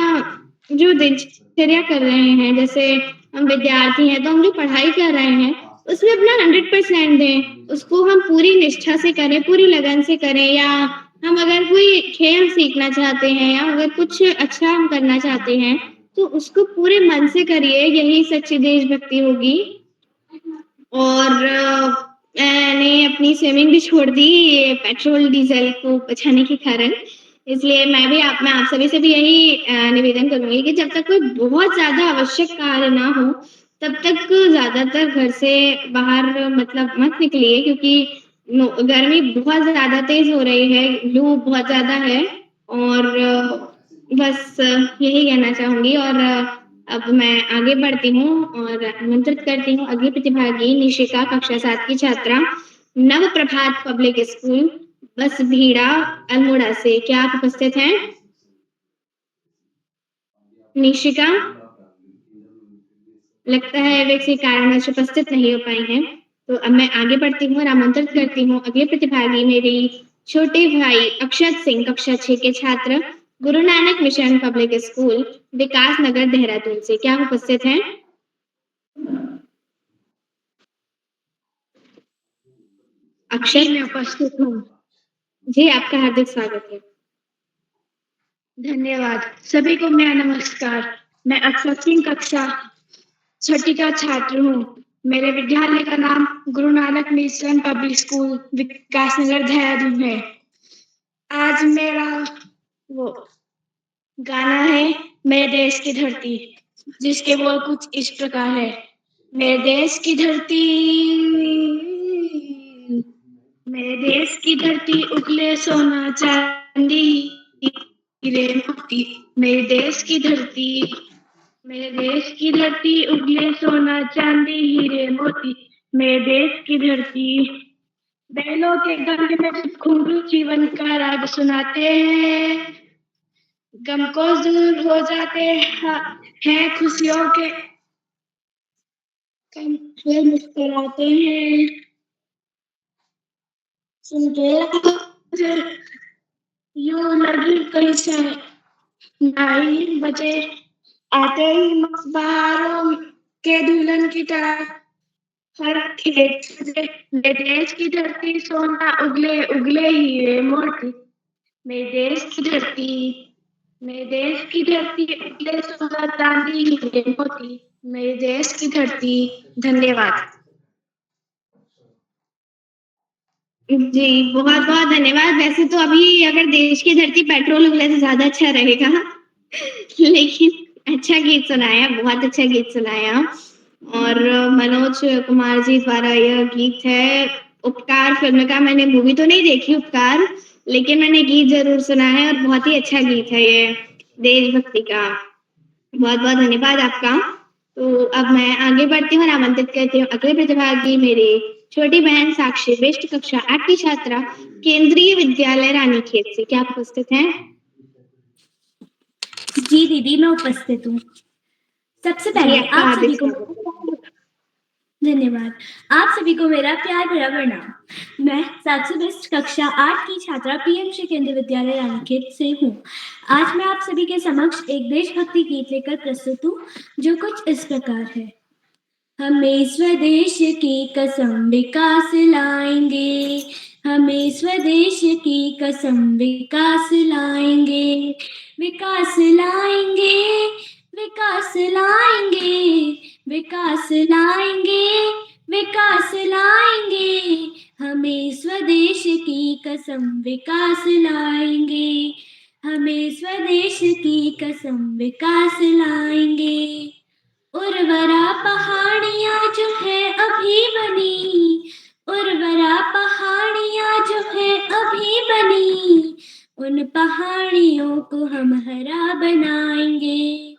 जो दिनचर्या कर रहे हैं, जैसे हम विद्यार्थी हैं, तो हम जो पढ़ाई कर रहे हैं, उसमें अपना 100% दें। उसको हम पूरी निष्ठा से करें, पूरी लगन से करें या हम अगर कोई खेल सीखना चाहते हैं या अगर कुछ अच्छा हम करना चाहते हैं, तो उसको पूरे मन से करिए, यही सच्ची देशभक्ति होगी। और मैंने अपनी स्विमिंग भी छोड़ दी ये पेट्रोल, डीज़ल को बचाने के कारण। इसलिए मैं आप सभी से भी यही निवेदन करूँगी कि जब तक कोई बहुत ज़्यादा आवश्यक कार्य ना हो, तब तक ज़्यादातर घर से बाहर मतलब मत निकलिए क्योंकि गर्मी बहुत ज़्यादा तेज़ हो रही है, लू बहुत ज़्यादा है और बस यही कहना चाहूँगी और अब मैं आगे बढ़ती हूँ और आमंत्रित करती हूँ अगली प्रतिभागी निशिका कक्षा 7 की छात्रा नव प्रभात पब्लिक स्कूल बस भीड़ा अल्मोड़ा से। क्या आप उपस्थित हैं? निशिका? लगता है वे किसी कारणवश उपस्थित नहीं हो पाई हैं। तो अब मैं आगे बढ़ती हूँ और आमंत्रित करती हूँ अगले प्रतिभागी मेरी छोटे भाई अक्षत सिंह कक्षा 6 के छात्र Guru Nanak mission public school विकास नगर देहरादून से। क्या आप उपस्थित हैं? अक्षत? मैं उपस्थित हूँ। जी, आपका हार्दिक स्वागत है। धन्यवाद। सभी को मेरा नमस्कार। मैं अक्षत सिंह कक्षा 6 का छात्र हूँ। मेरे विद्यालय का नाम Guru Nanak mission public school विकास नगर देहरादून है। आज मेरा वो गाना है मेरे देश की धरती, जिसके बोल कुछ इस प्रकार है। मेरे देश की धरती, मेरे देश की धरती उगले सोना चांदी हीरे मोती। मेरे देश की धरती, मेरे देश की धरती उगले सोना चांदी हीरे मोती। मेरे देश की धरती बैलों के गले में घुंघरू जीवन का राग सुनाते हैं। गम को दूर हो जाते हैं खुशियों के कम वे मुस्कुराते हैं। सुन के यूं लगी कहीं से 9 बजे आते ही बहारों के दुल्हन की तरह हर खेत से मेरे देश की धरती सोना उगले उगले हीरे मोती। मेरे देश की धरती, मेरे देश की धरती उगले सोना चांदी हीरे मोती। मेरे देश की धरती। धन्यवाद। जी, बहुत-बहुत धन्यवाद। वैसे तो अभी अगर देश की धरती पेट्रोल उगले से ज़्यादा अच्छा रहेगा, लेकिन अच्छा गीत सुनाया, बहुत अच्छा गीत सुनाया और मनोज कुमार जी द्वारा यह गीत है उपकार फ़िल्म का। मैंने मूवी तो नहीं देखी उपकार, लेकिन मैंने गीत ज़रूर सुना है और बहुत ही अच्छा गीत है ये देशभक्ति का। बहुत बहुत धन्यवाद आपका। तो अब मैं आगे बढ़ती हूँ और आमंत्रित करती हूँ अगले प्रतिभागी मेरी छोटी बहन साक्षी, विशिष्ट कक्षा 8 की छात्रा, केंद्रीय विद्यालय रानीखेत से। क्या आप उपस्थित हैं? जी दीदी, मैं उपस्थित हूँ। सबसे जी, पहले आपका आप सभी हार्दिक को स्वागत। धन्यवाद। आप सभी को मेरा प्यार भरा प्रणाम। मैं साक्षी, विशिष्ट कक्षा 8 की छात्रा पीएम श्री केंद्रीय विद्यालय रानीखेत से हूँ। आज मैं आप सभी के समक्ष एक देशभक्ति गीत लेकर प्रस्तुत हूँ, जो कुछ इस प्रकार है। हमें स्वदेश की कसम विकास लाएंगे, हमें स्वदेश की कसम विकास लाएंगे, विकास लाएंगे, विकास लाएंगे, विकास लाएंगे, विकास लाएंगे। हमें स्वदेश की कसम विकास लाएंगे, हमें स्वदेश की कसम विकास लाएंगे। उर्वरा पहाड़ियाँ जो है अभी बनी, उर्वरा पहाड़ियाँ जो है अभी बनी, उन पहाड़ियों को हम हरा बनाएंगे,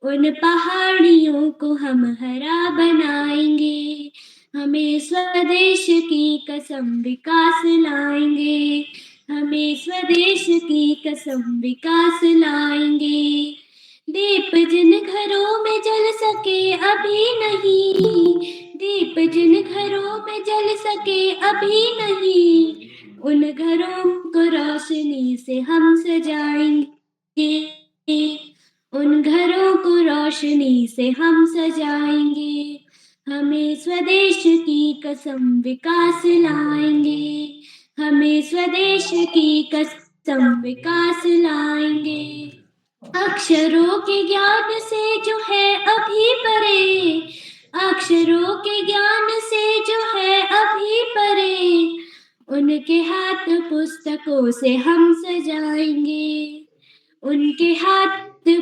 उन पहाड़ियों को हम हरा बनाएंगे। हमें स्वदेश की कसम विकास लाएंगे, हमें स्वदेश की कसम विकास लाएंगे। दीप जिन घरों में जल सके अभी नहीं, दीप जिन घरों में जल सके अभी नहीं, उन घरों को रोशनी से हम सजाएंगे, उन घरों को रोशनी से हम सजाएंगे। हमें स्वदेश की कसम विकास लाएंगे, हमें स्वदेश की कसम विकास लाएंगे। अक्षरों के ज्ञान से जो है अभी परे, अक्षरों के ज्ञान से जो है अभी परे, उनके हाथ पुस्तकों से हम सजाएंगे, उनके हाथ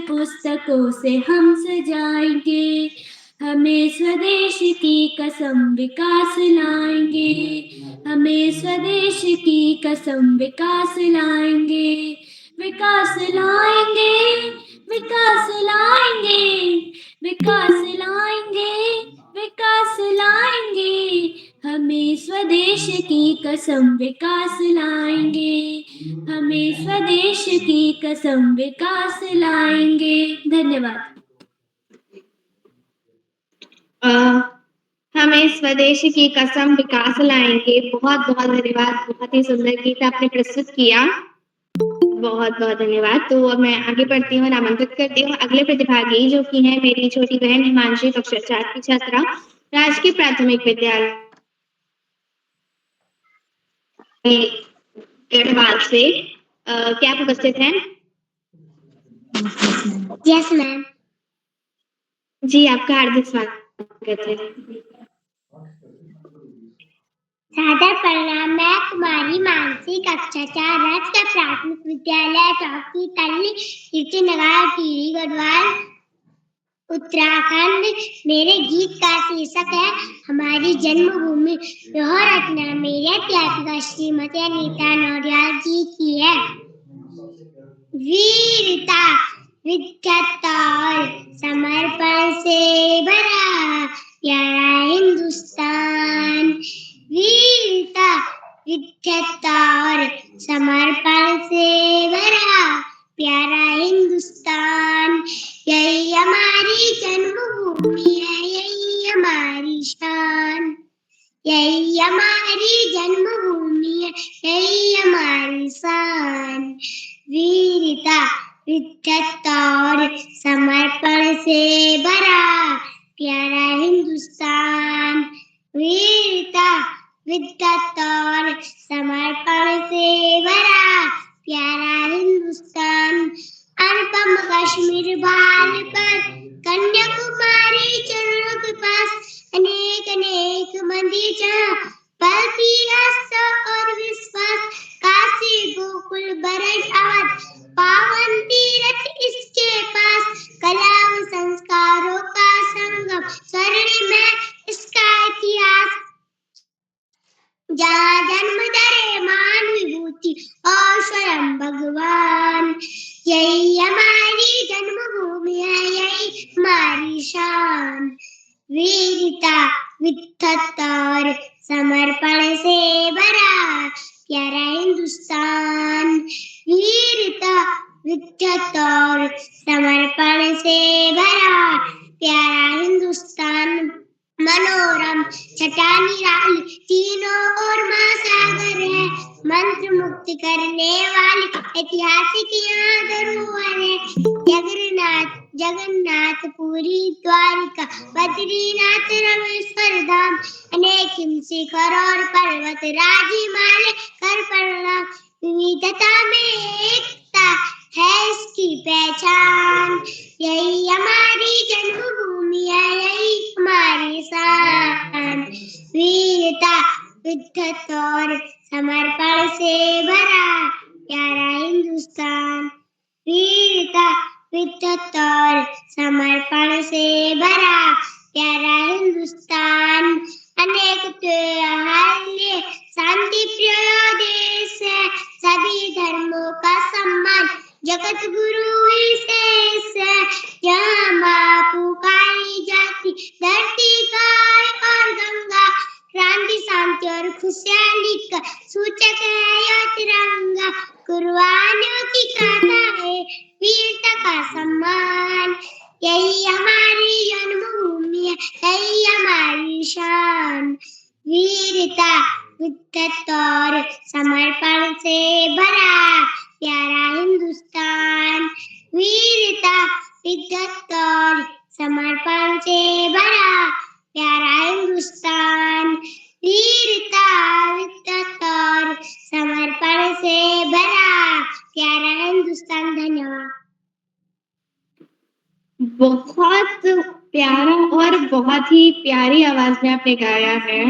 पुस्तकों से हम सजाएंगे। हमें स्वदेश की कसम विकास लाएंगे, हमें स्वदेश की कसम विकास लाएंगे, विकास लाएंगे, विकास लाएंगे, विकास लाएंगे, विकास लाएंगे। हमें स्वदेश की कसम विकास लाएंगे, हमें स्वदेश की कसम विकास लाएंगे। धन्यवाद। हमें स्वदेश की कसम विकास लाएंगे। बहुत बहुत धन्यवाद। बहुत ही सुंदर गीत आपने प्रस्तुत किया। बहुत बहुत धन्यवाद। तो अब मैं आगे बढ़ती हूँ और आमंत्रित करती हूँ अगले प्रतिभागी, जो कि है मेरी छोटी बहन हिमांशी, कक्षा 4 की छात्रा, राजकीय प्राथमिक विद्यालय गढ़वाल से। क्या आप उपस्थित हैं? Yes ma'am. जी, आपका हार्दिक स्वागत है। सादर प्रणाम। मैं कुमारी मानसी, कक्षा 4, राजकीय प्राथमिक विद्यालय चौकी तल्ली, कीर्तिनगर, टिहरी, गढ़वाल, उत्तराखंड। मेरे गीत का शीर्षक है हमारी जन्मभूमि। यह रचना मेरे अध्यापिका श्रीमती अनीता नौरियाल जी की है। वीरता, विद्वता और समर्पण से भरा प्यारा हिंदुस्तान, वीरता, विद्वता और समर्पण से भरा प्यारा हिंदुस्तान। यही हमारी जन्मभूमि है, यही हमारी शान, यही हमारी जन्मभूमि है, यही हमारी शान। वीरता, विद्वता और समर्पण से भरा प्यारा हिंदुस्तान, वीरता, विद्वता और समर्पण से भरा प्यारा हिंदुस्तान। अनुपम कश्मीर बाल पर, कन्याकुमारी चरणों के पास, अनेक अनेक मंदिर जहाँ पलती आस्था और विश्वास, काशी गोकुल बरसावत, पावन तीर्थ इसके पास, कला व संस्कारों का संगम, स्वर्णिम है इसका इतिहास। जहाँ जन्म धरे मान विभूति और स्वयं भगवान, यही हमारी जन्मभूमि है, यही हमारी शान। वीरता, विद्वता और समर्पण से भरा प्यारा हिंदुस्तान। वीरता, विद्वता और समर्पण से भरा प्यारा हिंदुस्तान। मनोरम छटा निराली, तीनों ओर महासागर है, मंत्र मुक्त करने वाली ऐतिहासिक यहाँ धरोहर है। जगन्नाथ, जगन्नाथ पुरी द्वारिका, बद्रीनाथ रामेश्वर धाम, अनेक शिखर और पर्वत, राज हिमालय कर प्रणाम। विविधता में एकता है इसकी पहचान, यही हमारी जन्मभूमि है, यही हमारी शान। वीरता, विद्वता और समर्पण से भरा प्यारा हिंदुस्तान। वीरता, विद्वता और समर्पण से भरा प्यारा हिंदुस्तान। अनेक त्योहार लिए शांति प्रिय देश है, सभी धर्मों का सम्मान जगत गुरु ही शेष है। यहाँ माँ पुकारी जाती, धरती गाय और गंगा, क्रांति शांति और खुशहाली का सूचक है यह तिरंगा। कुर्बानियों की गाथा है, वीरता का सम्मान, यही हमारी जन्मभूमि है, यही हमारी शान। वीरता, विद्वता और समर्पण से भरा प्यारा हिंदुस्तान। वीरता, विद्वता और समर्पण से भरा प्यारा हिंदुस्तान। वीरता, विद्वता और समर्पण से भरा प्यारा हिंदुस्तान। धन्यवाद। बहुत प्यारा और बहुत ही प्यारी आवाज में आपने गाया है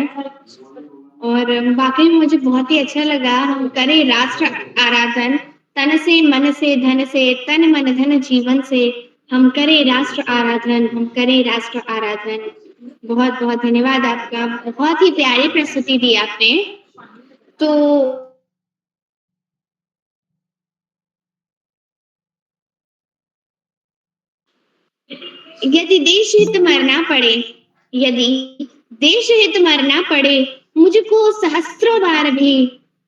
और वाकई में मुझे बहुत ही अच्छा लगा। हम करें राष्ट्र आराधन तन से मन से धन से, तन मन धन जीवन से, हम करें राष्ट्र आराधन, हम करें राष्ट्र आराधन। बहुत बहुत धन्यवाद आपका, बहुत ही प्यारी प्रस्तुति दी आपने। तो यदि देश हित मरना पड़े, यदि देश हित मरना पड़े, मुझको सहस्त्रों बार भी,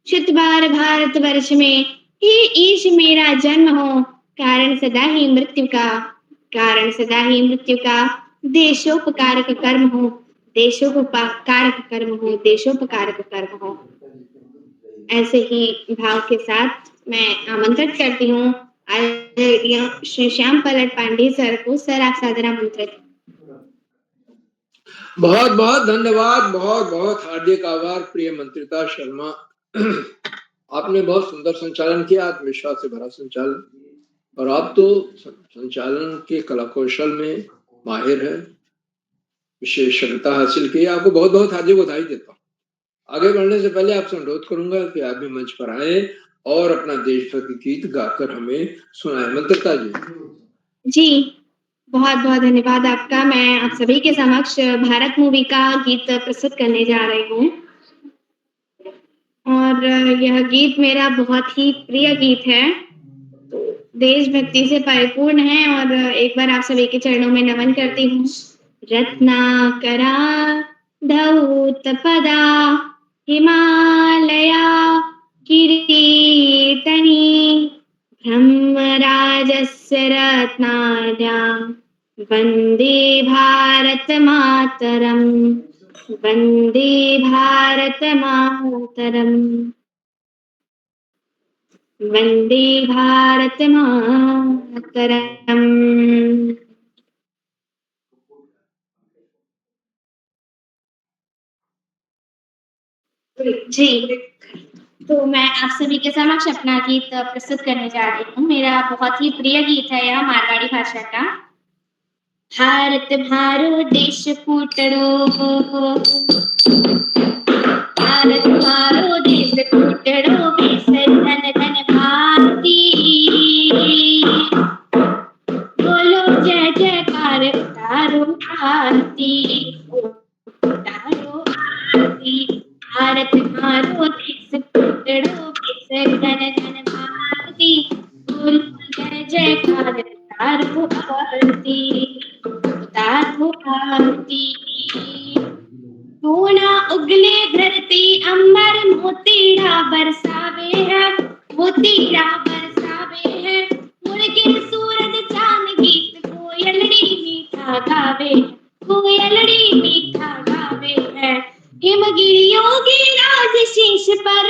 शत बार भारत वर्ष में, हे ईश मेरा जन्म हो, कारण सदा ही मृत्यु का, कारण सदा ही मृत्यु का, देशोपकारक कर्म हो, देशोपकारक कर्म हो, देशोपकारक कर्म हो। ऐसे ही भाव के साथ मैं आमंत्रित करती हूँ श्री श्याम पलट पांडे सर को। सर आप सादर आमंत्रित। बहुत बहुत धन्यवाद, बहुत बहुत हार्दिक आभार प्रिय मंत्रिता शर्मा। आपने बहुत सुंदर संचालन किया, आत्मविश्वास से भरा संचालन, और आप तो संचालन के कला कौशल में माहिर है, विशेषज्ञता हासिल की। आपको बहुत बहुत हार्दिक बधाई देता हूँ। आगे बढ़ने से पहले आपसे अनुरोध करूंगा कि आप भी मंच पर आए और अपना देशभक्ति गीत गाकर हमें सुनाए। मंत्रिता जी बहुत बहुत धन्यवाद आपका। मैं आप सभी के समक्ष भारत मूवी का गीत प्रस्तुत करने जा रही हूँ और यह गीत मेरा बहुत ही प्रिय गीत है, देशभक्ति से परिपूर्ण है और एक बार आप सभी के चरणों में नमन करती हूँ। रत्नाकरा धौतपदा हिमालया किरीटनी ब्रह्मराजस्य रत्नाद्यां वन्दे भारत मातरम, वन्दे भारत मातरम, वन्दे भारत मातरम। जी तो मैं आप सभी के समक्ष अपना गीत प्रस्तुत करने जा रही हूँ। मेरा बहुत ही प्रिय गीत है यह, मारवाड़ी भाषा का। भारत भारो देश फूटड़ो, भारत भारो देश फूटड़ो, बेसर धन धन भारती, बोलो जय जयकार उतारो आरती, उतारो आरती। भारत भारो देश फूटड़ो, बेसर धन धन भारती, बोलो जय मोतीड़ा बरसावे है, मोतीड़ा बरसावे है, मुड़के सूरज चांद गीत कोयलड़ी मीठा गावे, कोयलड़ी मीठा गावे है। हिमगिरियों की राज शीश पर,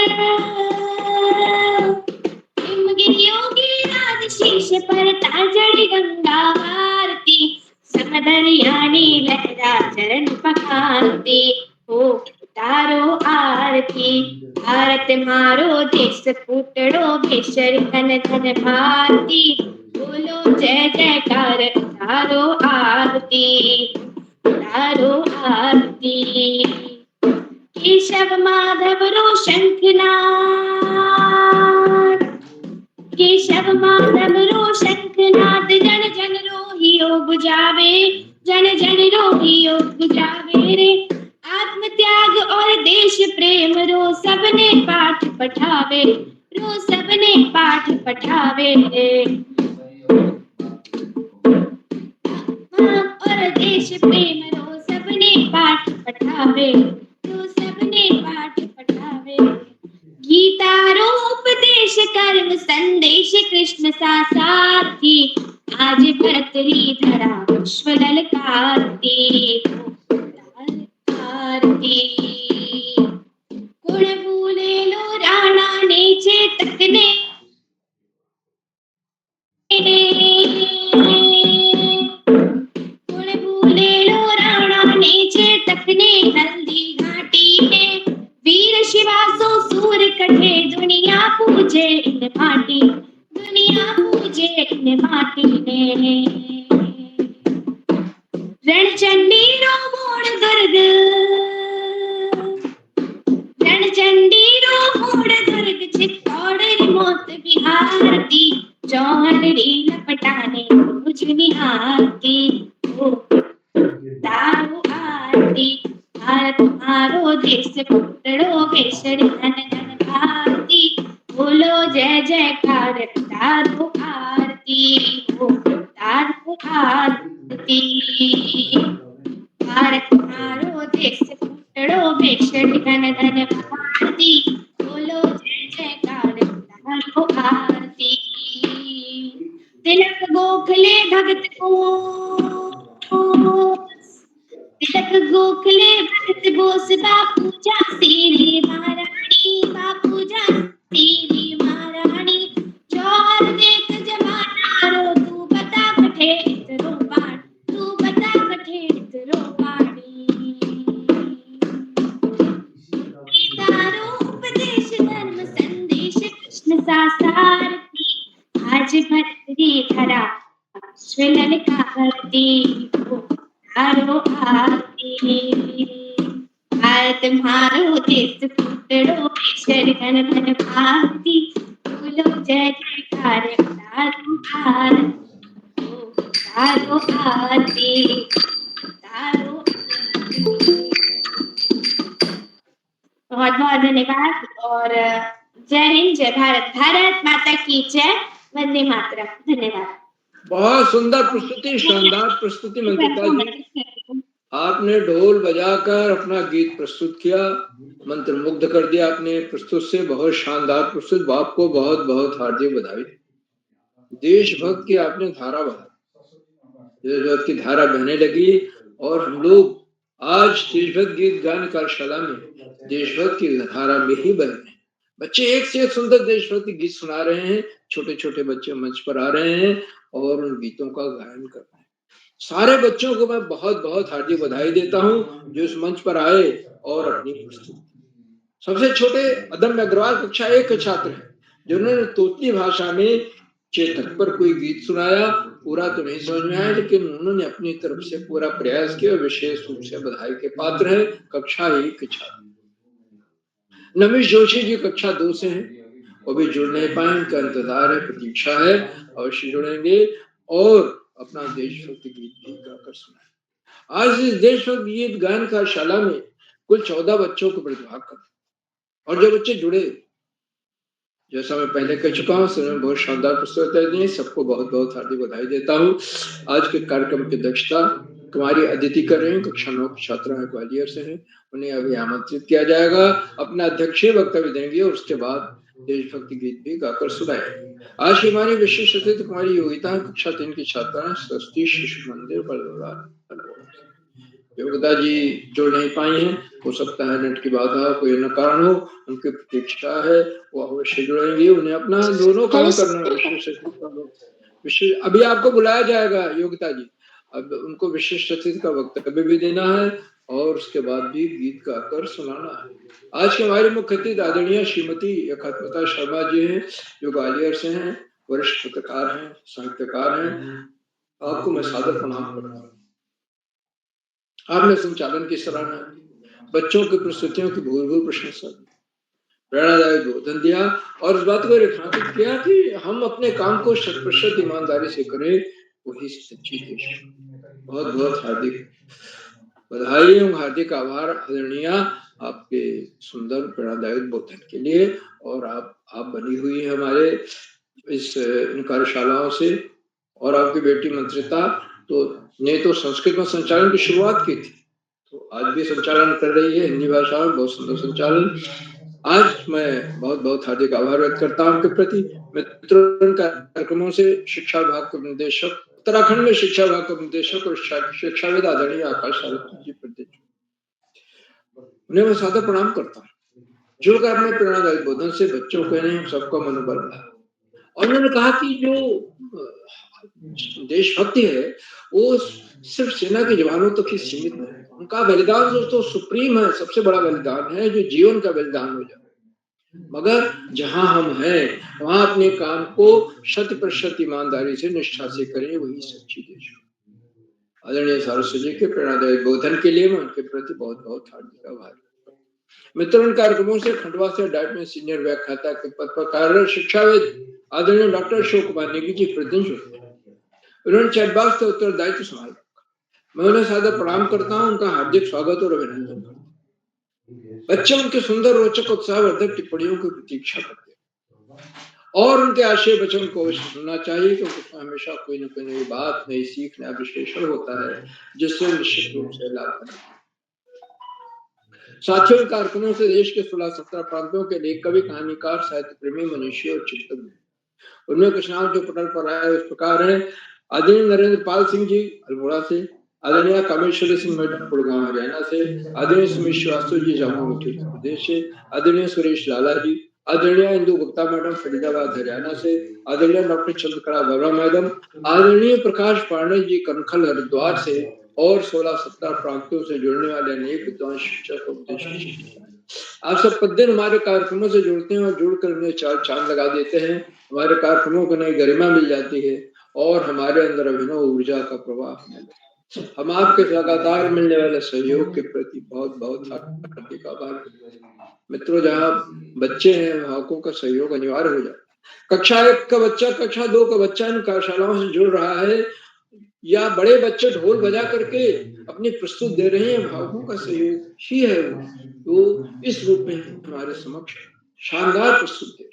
हिमगिरियों की राज शीश पर ताजड़ी गंगा आरती, समदरियानी लहरा चरण पखारती, हो तारो आरती। भारत मारो देश फूटड़ो भेषर धन धन भारती, बोलो जय जयकार तारो आरती, तारो आरती। केशव माधव रो शंखनाद, केशव माधव रो शंखनाद, जन जन रोहियो बुझावे, जन जन रोहियो बुझावे रे। आत्म त्याग और देश प्रेम रो सबने पाठ पठावे, रो सबने पाठ पठावे रे। और देश प्रेम रो सबने पाठ पठावे, रो सबने पाठ पठावे। गीता रो उपदेश कर्म संदेश कृष्ण सा साथी, आज भरतरी धरा विश्व ललकारती, गुण भूले लो राणा ने चेतक ने, गुण भूले लो राणा ने चेतक ने, हल्दी घाटी ने वीर शिवा सो सूर कठे, दुनिया पूजे इन माटी, दुनिया पूजे इन माटी ने। रणचंडी रो मोड़ दुर्ग, रणचंडी रो मोड़ दुर्ग, चित्तौड़ मौत बिहारती, जौहरी लपटाने मुझ निहारती, ओ तारो आरती। भारत मारो देश फूटड़ो भेषर धन धन भारती, बोलो जय जयकार तारो आरती, ओ तारो आरती। भारत मारो देश फूटड़ो भेषर धन धन भारती, बोलो जय जयकार तारो आरती। तिलक गोखले भगत बोस, तिलक गोखले भगत बोस, बापू झांसी महारानी, बापू झांसी महारानी। जौहर देख जमाना रो, तू बता कठे इतरो बाण, तू बता कठे इतरो बाणी। तारो उपदेश धर्म संदेश कृष्ण सा सारथी, आज भरतरी धरा विश्व ललकारती, तारो आरती। भारत मारो देश फूटड़ो भेषर धन धन भारती, बोलो जय जयकार तारो आरती, तारो आरती, तारो आरती। बहुत बहुत धन्यवाद और जय हिंद, जय भारत, भारत माता की जय, वंदे मातरम। धन्यवाद। बहुत सुंदर प्रस्तुति, शानदार प्रस्तुति मंत्रिता जी। आपने ढोल बजाकर अपना गीत प्रस्तुत किया, मंत्र मुग्ध कर दिया आपने प्रस्तुत से, बहुत शानदार प्रस्तुत। आपको बहुत बहुत हार्दिक बधाई। देशभक्त की आपने धारा बहा, देशभक्त की धारा बहने लगी और हम लोग आज देशभक्त गीत गान कार्यशाला में देशभक्त की धारा में ही बह रहे हैं। बच्चे एक से एक सुंदर देशभक्ति गीत सुना रहे हैं, छोटे छोटे बच्चे मंच पर आ रहे हैं और उन गीतों का गायन कर रहे हैं। सारे बच्चों को मैं बहुत बहुत हार्दिक बधाई देता हूं जो इस मंच पर आए और अपनी प्रस्तुति। सबसे छोटे अदम्य अग्रवाल कक्षा 1 के छात्र हैं जिन्होंने तोतली भाषा में चेतक पर कोई गीत सुनाया। पूरा तो नहीं समझ में आया, लेकिन उन्होंने अपनी तरफ से पूरा प्रयास किया। विशेष रूप से बधाई के पात्र हैं कक्षा 1 के छात्र नमिश जोशी जी, कक्षा 2 से हैं, वो भी जुड़ नहीं पाए, उनका इंतजार है, प्रतीक्षा है, अवश्य जुड़ेंगे और अपना देशभक्ति गीत भी गाकर सुनाए। आज इस देशभक्ति गीत गायन कार्यशाला में कुल 14 बच्चों को प्रतिभाग कर और जो बच्चे जुड़े, जैसा मैं पहले कह चुका हूँ, उन्होंने बहुत शानदार प्रस्तुति दी। सबको बहुत बहुत हार्दिक बधाई देता हूँ। आज के कार्यक्रम की अध्यक्षता कुमारी अदिति कर रहे हैं, कक्षा 9 की छात्रा है, ग्वालियर से है। उन्हें अभी आमंत्रित किया जाएगा, अपना अध्यक्षीय वक्तव्य देंगे और उसके बाद देशभक्ति गीत भी गाकर सुनाएंगे। आज की हमारी विशेष अतिथि कुमारी योगिता है, कक्षा 3 की छात्रा है, सरस्वती शिशु मंदिर बड़ौदा। योगिता जी जुड़ नहीं पाई हैं, हो सकता है नेट की बाधा कोई न कारण हो, उनकी प्रतीक्षा है, वो अवश्य जुड़ेंगी। उन्हें अपना दोनों काम करना विशेष अभी आपको बुलाया जाएगा योगिता जी, अब उनको विशिष्ट अतिथि का वक्तव्य भी देना है और उसके बाद भी गीत गाकर सुनाना है। आज के हमारे मुख्य अतिथि आदरणीय श्रीमती एकात्मता शर्मा जी हैं, जो ग्वालियर से हैं, वरिष्ठ पत्रकार हैं, साहित्यकार हैं। आपको मैं सादर प्रणाम करता हूँ। आपने संचालन की सराहना की, बच्चों की प्रस्तुतियों की भूल प्रशंसा, प्रेरणादायक बोधन दिया और इस बात को रेखांकित किया कि हम अपने काम को 100% ईमानदारी से करें, वही सच्ची देशभक्ति। बहुत बहुत हार्दिक बधाई एवं हार्दिक आभार आदरणीय आपके सुंदर प्रेरणादायक बोधन के लिए। और आप बनी हुई है हमारे इन कार्यशालाओं से, और आपकी बेटी मंत्रिता ने तो संस्कृत में संचालन की शुरुआत की थी, तो आज भी संचालन कर रही है हिंदी भाषा में, बहुत सुंदर संचालन। आज मैं बहुत बहुत हार्दिक आभार व्यक्त करता हूं आपके प्रति। मित्रों कार्यक्रमों से शिक्षा विभाग के निदेशक, उत्तराखंड में शिक्षा विभाग के निदेशक और शिक्षाविद आदरणीय आकाश जी प्रदेश, उन्हें मैं सादर प्रणाम करता हूँ। जुड़कर अपने प्रेरणादायक बोधन से बच्चों को नहीं सबका मनोबल बढ़ा। और उन्होंने कहा कि जो देशभक्ति है वो सिर्फ सेना के जवानों तक ही सीमित नहीं है, उनका बलिदान दोस्तों सुप्रीम है, सबसे बड़ा बलिदान है जो जीवन का बलिदान हो जाए। मगर जहां हम हैं वहां अपने काम को 100% ईमानदारी से निष्ठा से करें, वही सच्ची देशभक्ति। आदरणीय सरस्वती जी के प्रेरणादायक बोधन के लिए मैं उनके प्रति बहुत बहुत हार्दिक आभार। मित्रों कार्यक्रमों से खंडवा से डाइट में सीनियर व्याख्याता के पद पर कार्यरत शिक्षाविद आदरणीय डॉक्टर अशोक कुमार नेगी जी प्रतिदिन जुड़ते हैं। उन्होंने चैटबॉक्स का उत्तरदायित्व संभाल रखा, मैं उन्हें सादर प्रणाम करता हूं, उनका हार्दिक स्वागत और अभिनंदन करता हूं। बच्चे उनके सुंदर रोचक उत्साहवर्धक टिप्पणियों की प्रतीक्षा करते हैं और उनके आशय वचन को अवश्य सुनना चाहिए, क्योंकि उसमें हमेशा कोई न कोई नई बात, नई सीख, नया विश्लेषण होता है जिससे निश्चित रूप से लाभ है। साथियों कार्यक्रमों से देश के 16-17 प्रांतों के लिए कवि, कहानीकार, साहित्य प्रेमी, मनुष्य और चिंतक, उनमें कुछ नाम जो पटल पर आए इस प्रकार है। आदरणीय नरेंद्र पाल सिंह जी अल्मोड़ा से, आदरणीय कामेश्वरी सिंह मैडम गुड़गांव हरियाणा से, आदरणीय सुमित श्रीवास्तव जी जम्मू उत्तर प्रदेश से, आदरणीय सुरेश लाला जी, आदरणीय इंदु गुप्ता मैडम फरीदाबाद हरियाणा से, आदरणीय डॉक्टर चंद्रकला वर्मा मैडम, आदरणीय प्रकाश पांडे जी कनखल हरिद्वार से और 16-17 प्रांतों से जुड़ने वाले अनेक विद्वान शिक्षक उपदेश। आप सब प्रतिदिन हमारे कार्यक्रमों से जुड़ते हैं और जुड़कर उन्हें चार चांद लगा देते हैं। हमारे कार्यक्रमों को नई गरिमा मिल जाती है और हमारे अंदर अभिनव ऊर्जा का प्रवाह। हम आपके लगातार मिलने वाले सहयोग के प्रति बहुत बहुत हार्दिक आभार। मित्रों, जहाँ बच्चे हैं अभिभावकों का सहयोग अनिवार्य हो जाता है। कक्षा 1 का बच्चा, कक्षा 2 का बच्चा इन कार्यशालाओं से जुड़ रहा है, या बड़े बच्चे ढोल बजा करके अपनी प्रस्तुत दे रहे हैं, अभिभावकों का सहयोग ही है वो इस रूप में हमारे समक्ष शानदार प्रस्तुत दे।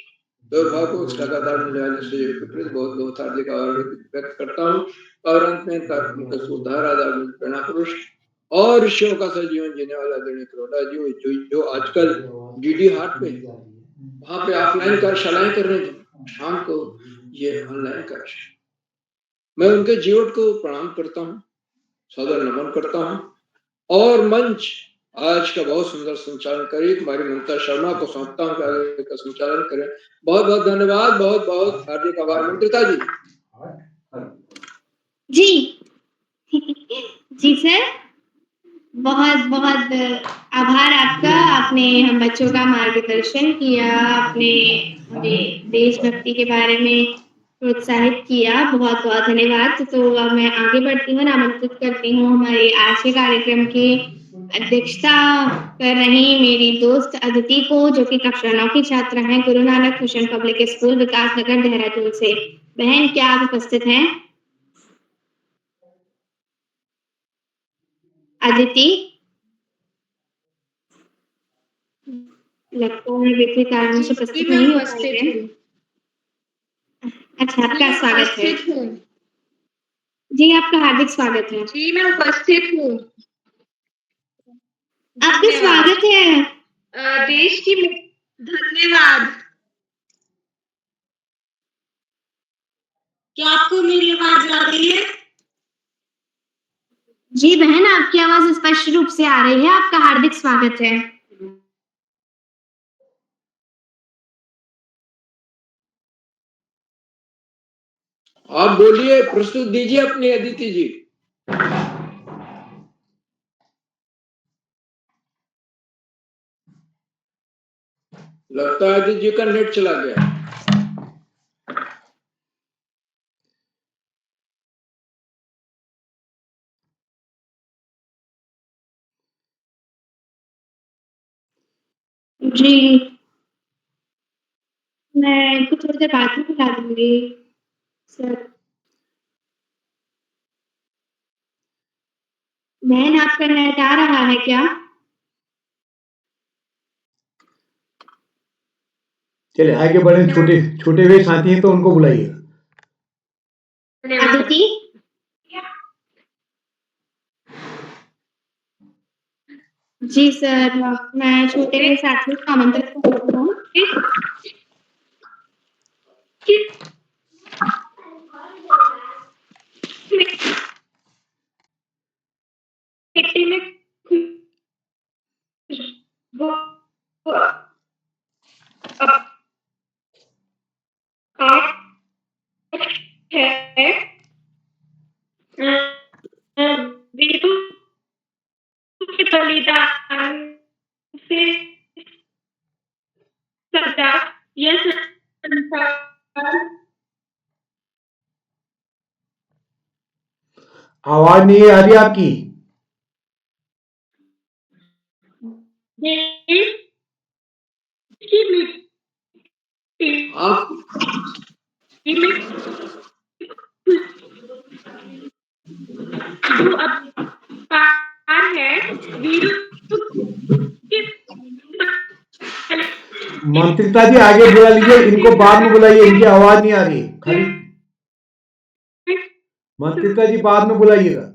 तो अभिभावकों को लगातार मिलने वाले सहयोग के प्रति बहुत बहुत हार्दिक आभार व्यक्त करता हूँ। और अंत में कार्यक्रम का सुधार आधार प्रेरणा पुरुष और ऋषियों का सजीवन जीने वाला आदरणीय करोड़ा जी, जो आजकल डीडी हाट पे वहां पे ऑफलाइन कार्यशालाएं कर रहे हैं, शाम को ये ऑनलाइन कार्यशाला, मैं उनके जीवन को प्रणाम करता हूँ, सादर नमन करता हूँ। और मंच आज का बहुत सुंदर संचालन करी हमारी ममता शर्मा को सौंपता हूँ कि आगे का संचालन करें। बहुत बहुत धन्यवाद, बहुत बहुत हार्दिक आभार। मंत्रिता जी। जी सर, बहुत बहुत आभार आपका। आपने हम बच्चों का मार्गदर्शन किया, आपने हमें देशभक्ति के बारे में प्रोत्साहित किया, बहुत बहुत धन्यवाद। तो अब मैं आगे बढ़ती हूँ, आमंत्रित करती हूँ हमारे आज के कार्यक्रम की अध्यक्षता कर रही मेरी दोस्त अदिति को, जो कि कक्षा 9 की छात्रा हैं, Guru Nanak mission public school विकास नगर देहरादून से। बहन, क्या आप उपस्थित हैं? अदिति, लगता है किसी कारण से उपस्थित नहीं हो पाई है। अच्छा, आपका स्वागत है। जी, आपका हार्दिक स्वागत है। जी, मैं उपस्थित हूँ। आपका स्वागत है। देश की धन्यवाद। क्या आपको मेरी आवाज आ रही है? जी बहन, आपकी आवाज स्पष्ट रूप से आ रही है। आपका हार्दिक स्वागत है। आप बोलिए, प्रस्तुत दीजिए अपनी अदिति जी। लगता है अदिति जी का नेट चला गया। जी, मैं कुछ थोड़ी देर बाद में बुला दूंगी सर। बहन, आपका नेट आ रहा है क्या? चलिए आगे बढ़े। छोटे छोटे हुए साथी हैं तो उनको बुलाइए। अदिति, जी सर, मैं छोटे हुए साथियों को आमंत्रित करती हूँ। मिट्टी में वीरों के बलिदान से सदा यह संसार आवाज नहीं आ रही आपकी। देश की मिट्टी आप में जो अब पार है, वीरों के मंत्रिता जी आगे बुला लीजिए, इनको बाद में बुलाइए, इनकी आवाज नहीं आ रही। खाली मंत्रिता जी बाद में बुलाइएगा।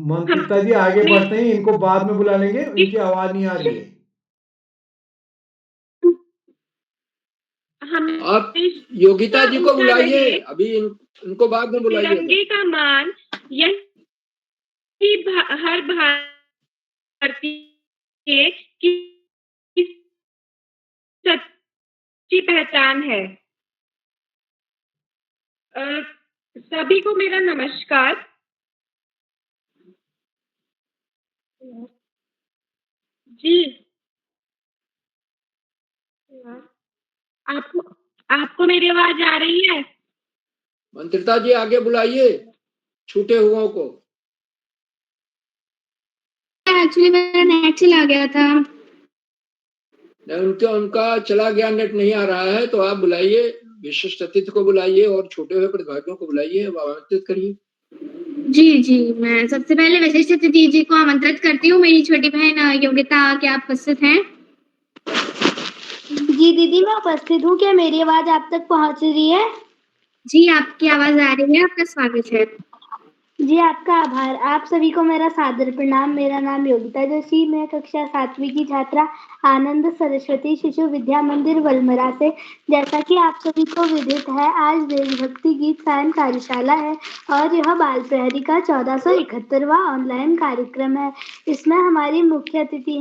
मंत्रिता जी आगे बढ़ते हैं, इनको बाद में बुला लेंगे, इनकी आवाज नहीं आ रही है। आप योगिता जी को बुलाइए, अभी इनको बाद में बुलाइए। तिरंगे का मान यही हर भारतीय की सच्ची पहचान है। सभी को मेरा नमस्कार। जी, आपको मेरी आवाज आ रही है? मंत्रिता जी आगे बुलाइए छूटे हुओं को। एक्चुअली मेरा नेट चला गया था। उनका चला गया, नेट नहीं आ रहा है, तो आप बुलाइए, विशिष्ट अतिथि को बुलाइए और छूटे हुए प्रतिभागियों को बुलाइए, आमंत्रित करिए। जी, मैं सबसे पहले विशिष्ट अतिथि जी को आमंत्रित करती हूँ। मेरी छोटी बहन योगिता, क्या आप उपस्थित हैं? जी दीदी, मैं उपस्थित हूँ। क्या मेरी आवाज आप तक पहुँच रही है? जी, आपकी आवाज आ रही है। आपका स्वागत है। जी, आपका आभार। आप सभी को मेरा सादर प्रणाम। मेरा नाम योगिता जोशी, मैं कक्षा 7वीं की छात्रा आनंद सरस्वती शिशु विद्या मंदिर वलमरा से। जैसा कि आप सभी को विदित है, आज देशभक्ति गीत गायन कार्यशाला है और यह बाल प्रहरी का 1471वां ऑनलाइन कार्यक्रम है। इसमें हमारी मुख्य अतिथि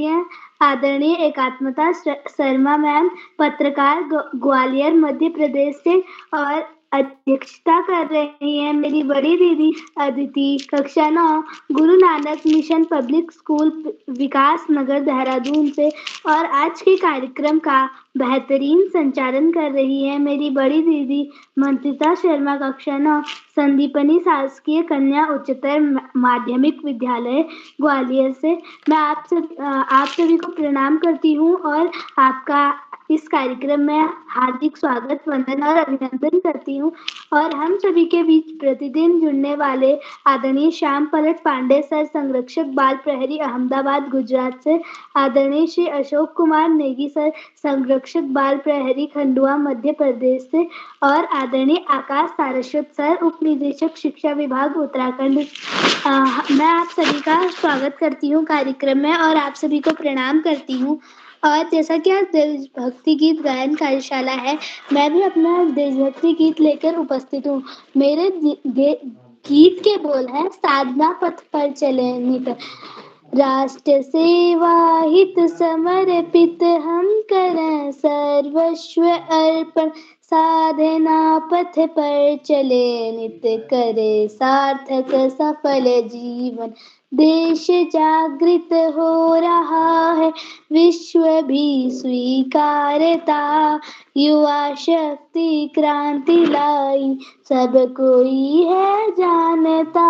हैं आदरणीय एकात्मता शर्मा मैम, पत्रकार, ग्वालियर मध्य प्रदेश से, और अध्यक्षता कर रही हैं मेरी बड़ी दीदी अदिति, कक्षा 9, Guru Nanak mission public school विकास नगर देहरादून से। और आज के कार्यक्रम का बेहतरीन संचालन कर रही है मेरी बड़ी दीदी मंत्रिता शर्मा, कक्षा 9, संदीपनी शासकीय कन्या उच्चतर माध्यमिक विद्यालय ग्वालियर से। मैं आप सभी को प्रणाम करती हूँ और आपका इस कार्यक्रम में हार्दिक स्वागत, वंदन और अभिनंदन करती हूँ और हम सभी के बीच प्रतिदिन जुड़ने वाले आदरणीय श्याम पलट पांडे सर, संरक्षक बाल प्रहरी अहमदाबाद गुजरात से, आदरणीय श्री अशोक कुमार नेगी सर, संरक्षक बाल प्रहरी खंडुआ मध्य प्रदेश से और आदरणीय आकाश सारस्वत सर, उप निदेशक शिक्षा विभाग उत्तराखंड। मैं आप सभी का स्वागत करती हूँ कार्यक्रम में और आप सभी को प्रणाम करती हूँ। और जैसा कि आज देशभक्ति गीत गायन कार्यशाला है, मैं भी अपना देशभक्ति गीत लेकर उपस्थित हूँ। मेरे गीत के बोल हैं, साधना पथ पर चले नित, राष्ट्र सेवा हित समर्पित हम करें सर्वस्व अर्पण, साधना पथ पर चले नित, करे सार्थक सफल जीवन, देश जागृत हो रहा है, विश्व भी स्वीकारता, युवा शक्ति क्रांति लाई, सब कोई है जानता,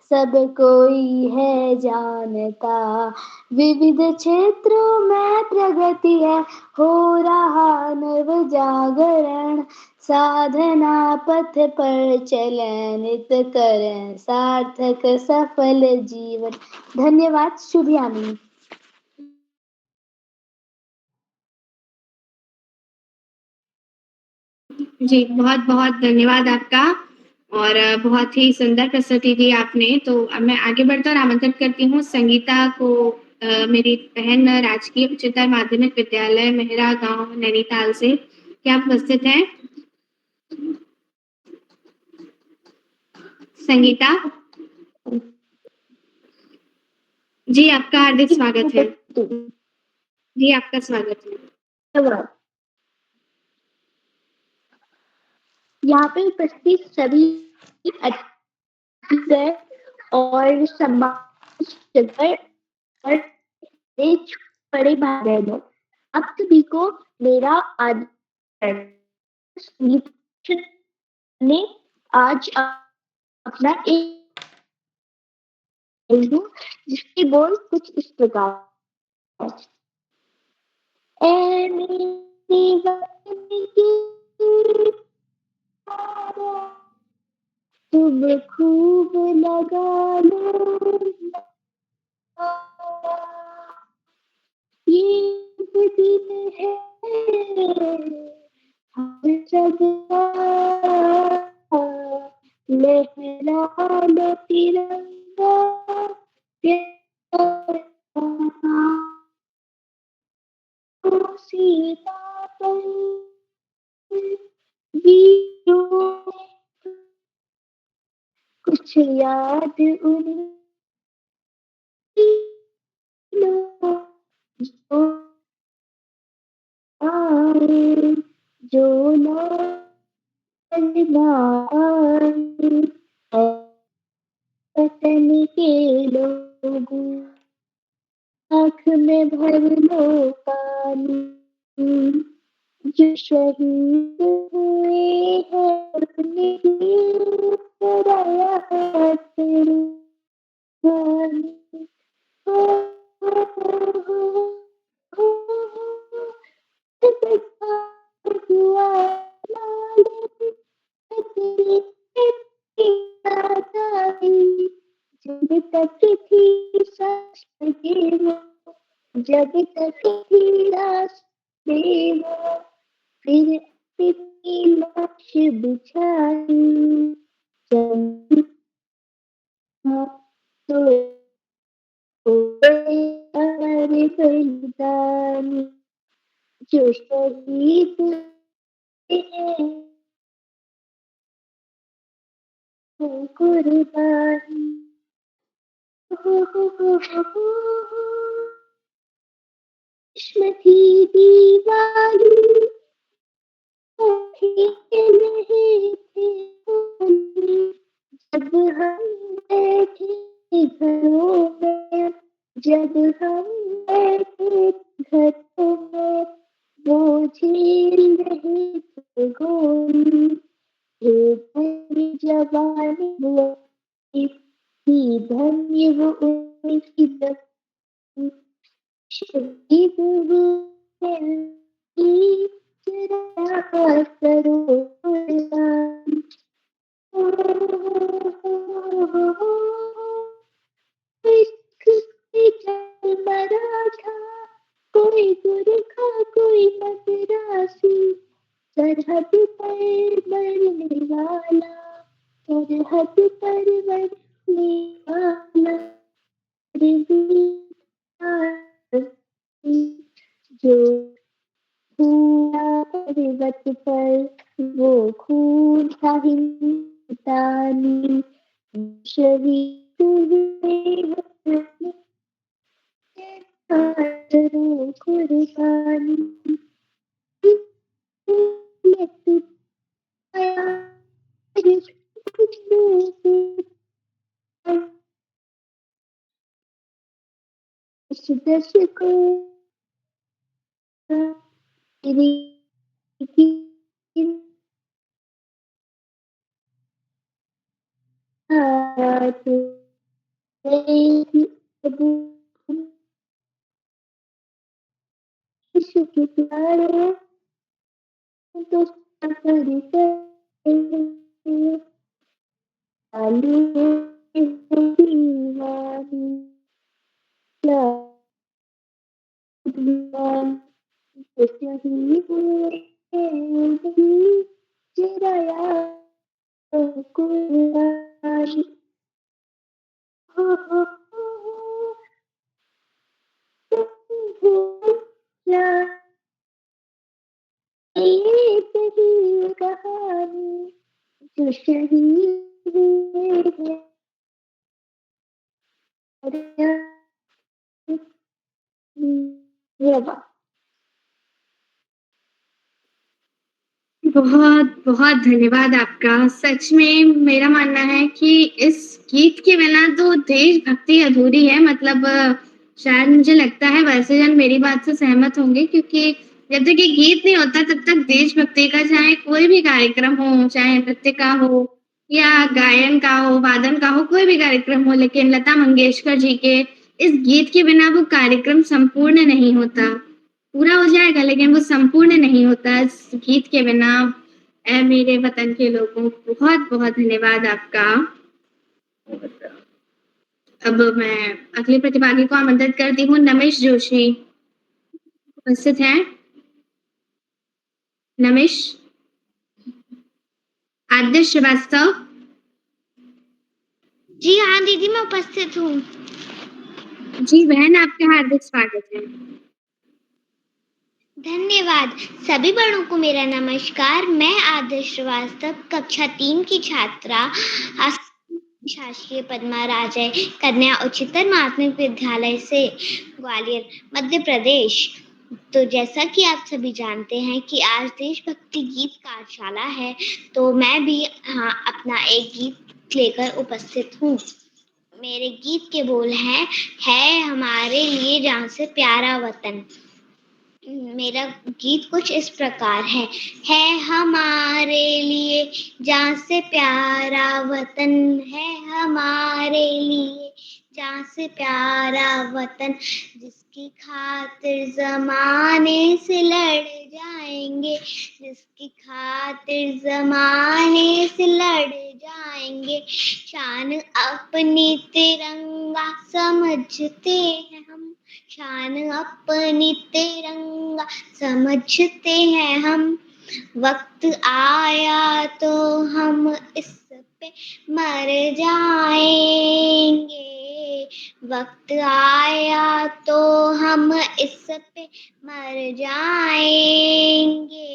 सब कोई है जानता, विविध क्षेत्रों में प्रगति है, हो रहा नव जागरण, साधना पथ पर चलें नित, करें सार्थक सफल जीवन। धन्यवाद। शुभ यामिनी। जी, बहुत बहुत धन्यवाद आपका और बहुत ही सुंदर प्रस्तुति दी आपने। तो अब मैं आगे बढ़कर आमंत्रित करती हूँ संगीता को, मेरी बहन राजकीय उच्चतर माध्यमिक विद्यालय मेहरा गांव नैनीताल से। क्या आप उपस्थित हैं? संगीता जी, आपका हार्दिक स्वागत है। जी, आपका स्वागत है। यहाँ पे उपस्थित सभी अतिथि और सम्मानित और बड़े भाई बहनों, आप सभी को मेरा आदर ने आज अपना एक जिसके बोल कुछ इस प्रकार। ऐ मेरी वतन की तुम खूब लगा लो, ये दिन है हम सब लहरा लो तिरंगा, सीता पर वीरों कुछ याद उन्हें जो वतन के लोगों, आँख में भर लो पानी, जो शहीद हुए हैं अपने लिए कराया है तेरे गाने। जब तक थी सांस देवो, जब तक थी रास देवो, फिर अपनी लाश बिछाई, तो अमर बलिदानी, जो शहीद कुर्बानी। इश्क थी दीवानी, नहीं थे जब हम बैठे घरों में, जब हम बैठे घरों में, वो झेल रहे थे गोली, मेरी जवानी थी धन्य वो उनकी शहीद हुए जरा करो कुर्बानी। इश्क में चल मरा था, कोई गुरखा कोई मद्रासी, सरहद पर मरने वाला, सरहद पर मरने वाला, जो हुआ पर्वत पर वो खून था हिंदुस्तानी, शहीद हुए करो कुर्बानी। इस दश को तो कहानी जो शहीद हुए हैं ये बात। बहुत बहुत धन्यवाद आपका। सच में मेरा मानना है कि इस गीत के बिना तो देशभक्ति अधूरी है। मतलब शायद मुझे लगता है वैसे जन मेरी बात से सहमत होंगे, क्योंकि जब तक ये गीत नहीं होता तब तक देशभक्ति का चाहे कोई भी कार्यक्रम हो, चाहे नृत्य का हो या गायन का हो, वादन का हो, कोई भी कार्यक्रम हो, लेकिन लता मंगेशकर जी के इस गीत के बिना वो कार्यक्रम संपूर्ण नहीं होता। पूरा हो जाएगा लेकिन वो संपूर्ण नहीं होता इस गीत के बिना। ऐ मेरे वतन के लोगों, बहुत बहुत धन्यवाद आपका। अब मैं अगले प्रतिभागी को आमंत्रित करती हूँ। नमिश जोशी उपस्थित हैं? नमिश, आद्य श्रीवास्तव। जी हाँ दीदी, मैं उपस्थित हूँ। जी बहन, आपका हार्दिक स्वागत है। धन्यवाद। सभी बड़ों को मेरा नमस्कार। मैं आदर्श श्रीवास्तव, कक्षा 3 की छात्रा, शासकीय पद्मा राजय कन्या उच्चतर माध्यमिक विद्यालय से, ग्वालियर, मध्य प्रदेश। तो जैसा कि आप सभी जानते हैं कि आज देशभक्ति गीत कार्यशाला है, तो मैं भी अपना एक गीत लेकर उपस्थित हूँ। मेरे गीत के बोल हैं, है हमारे लिए जान से प्यारा वतन। मेरा गीत कुछ इस प्रकार है हमारे लिए जान से प्यारा वतन, है हमारे लिए जान से प्यारा वतन, जिसकी खातिर जमाने से लड़ जाएंगे, जिसकी खातिर जमाने से लड़ जाएंगे। शान अपनी तिरंगा समझते हैं हम, शान अपनी तिरंगा समझते हैं हम। वक्त आया तो हम इस पे मर जाएंगे, वक्त आया तो हम इस पे मर जाएंगे।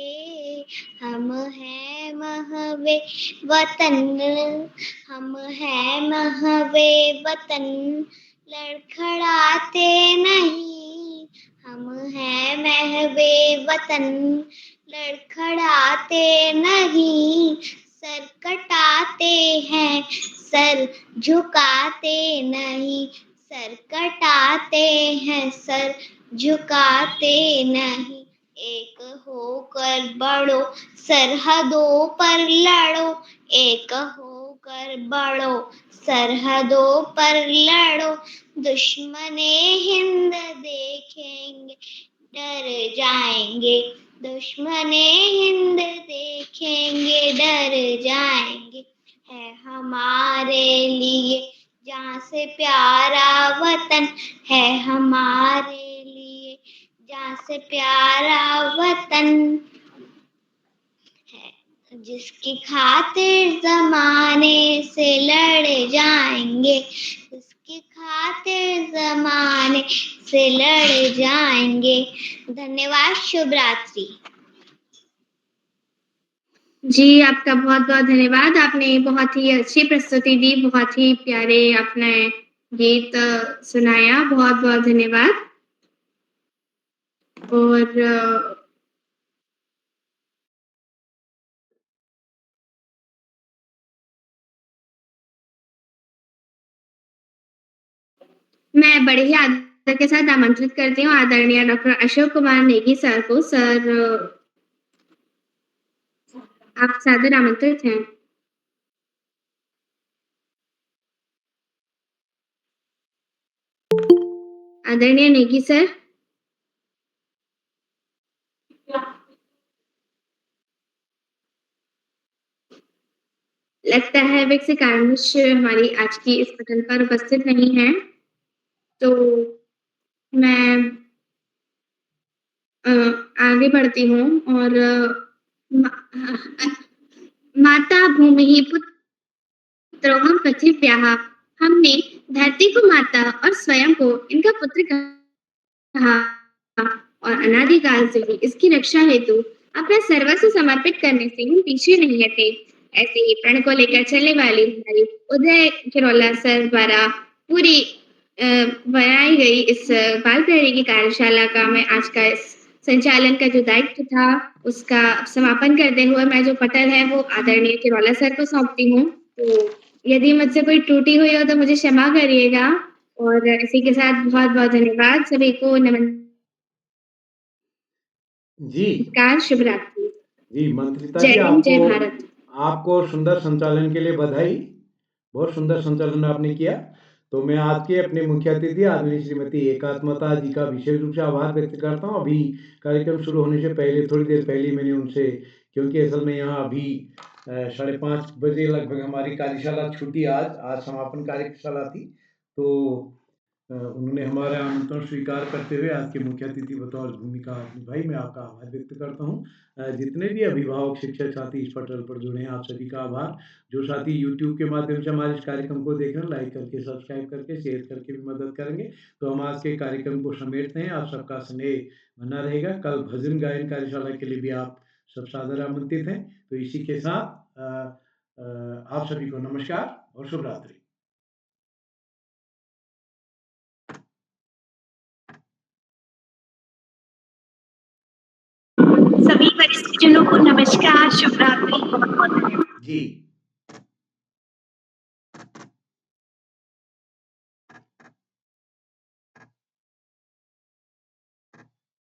हम हैं महवे वतन, हम हैं महवे वतन, लड़खड़ाते नहीं। हम हैं महवे वतन, लड़खड़ाते नहीं। सर कटाते हैं, सर झुकाते नहीं। सर कटाते हैं, सर झुकाते नहीं। एक होकर बढ़ो, सरहदों पर लड़ो। एक होकर बढ़ो, सरहदों पर लड़ो। दुश्मने हिंद देखेंगे, डर जाएंगे। दुश्मने हिंद देखेंगे डर जाएंगे, है हमारे लिए जान से प्यारा वतन, है हमारे लिए जान से प्यारा वतन है, जिसकी खातिर जमाने से लड़ जाएंगे, जिसकी खातिर जमाने से लड़ जाएंगे। धन्यवाद। शुभ रात्रि। जी, आपका बहुत-बहुत धन्यवाद। आपने बहुत ही अच्छी प्रस्तुति दी, बहुत ही प्यारे आपने गीत सुनाया, बहुत-बहुत धन्यवाद। और मैं बड़े ही आदर के साथ आमंत्रित करती हूँ आदरणीय डॉक्टर अशोक कुमार नेगी सर को। सर, आप सादर आमंत्रित हैं। आदरणीय नेगी सर। लगता है वे किसी कारणवश हमारी आज की इस पठन पर उपस्थित नहीं हैं। तो मैं आगे बढ़ती हूँ और माता भूमि पुत्रोऽहं पृथिव्याः, हमने धरती को माता और स्वयं को इनका पुत्र कहा और अनादिकाल से ही इसकी रक्षा हेतु अपना सर्वस्व समर्पित करने से हम पीछे नहीं हटे। ऐसे ही प्रण को लेकर चलने वाली हमारी उदय किरोला सर द्वारा पूरी बनाई गई इस बाल प्रहरी की कार्यशाला का मैं आज का इस संचालन का जो दायित्व था उसका समापन करते हुए मैं जो पटल है वो आदरणीय किरोला सर को सौंपती हूँ। तो यदि मुझसे कोई त्रुटि हुई हो तो मुझे क्षमा करिएगा और इसी के साथ बहुत-बहुत धन्यवाद। सभी को जी। नमस्कार, शुभ रात्रि। जी, मंत्रिता जय जी हिंद, जय आपको भारत। आपको सुंदर संचालन के लिए बधाई। बहुत सुंदर संचालन आपने किया। तो मैं आज के अपने मुख्य अतिथि आदरणीय श्रीमती एकात्मता जी का विशेष रूप से आभार व्यक्त करता हूँ। अभी कार्यक्रम शुरू होने से पहले थोड़ी देर पहले मैंने उनसे, क्योंकि असल में यहाँ अभी 5:30 बजे लगभग हमारी कार्यशाला छूटी, आज समापन कार्यशाला थी। तो उन्होंने हमारा आमंत्रण स्वीकार करते हुए आज के मुख्य अतिथि बतौर भूमिका निभाई। मैं आपका आभार व्यक्त करता हूँ। जितने भी अभिभावक, शिक्षक साथी इस पटल पर जुड़े हैं, आप सभी का आभार। जो साथी यूट्यूब के माध्यम से हमारे इस कार्यक्रम को देख रहे हैं, लाइक करके, सब्सक्राइब करके, शेयर करके भी मदद करेंगे। तो हम आज के कार्यक्रम को समेटते हैं। आप सबका स्नेह बना रहेगा। कल भजन गायन कार्यशाला के लिए भी आप सब सादर आमंत्रित हैं। तो इसी के साथ आप सभी को नमस्कार और शुभ रात्रि। सभी वरिष्ठ जनों को नमस्कार, शुभ रात्रि, बहुत-बहुत धन्यवाद। जी।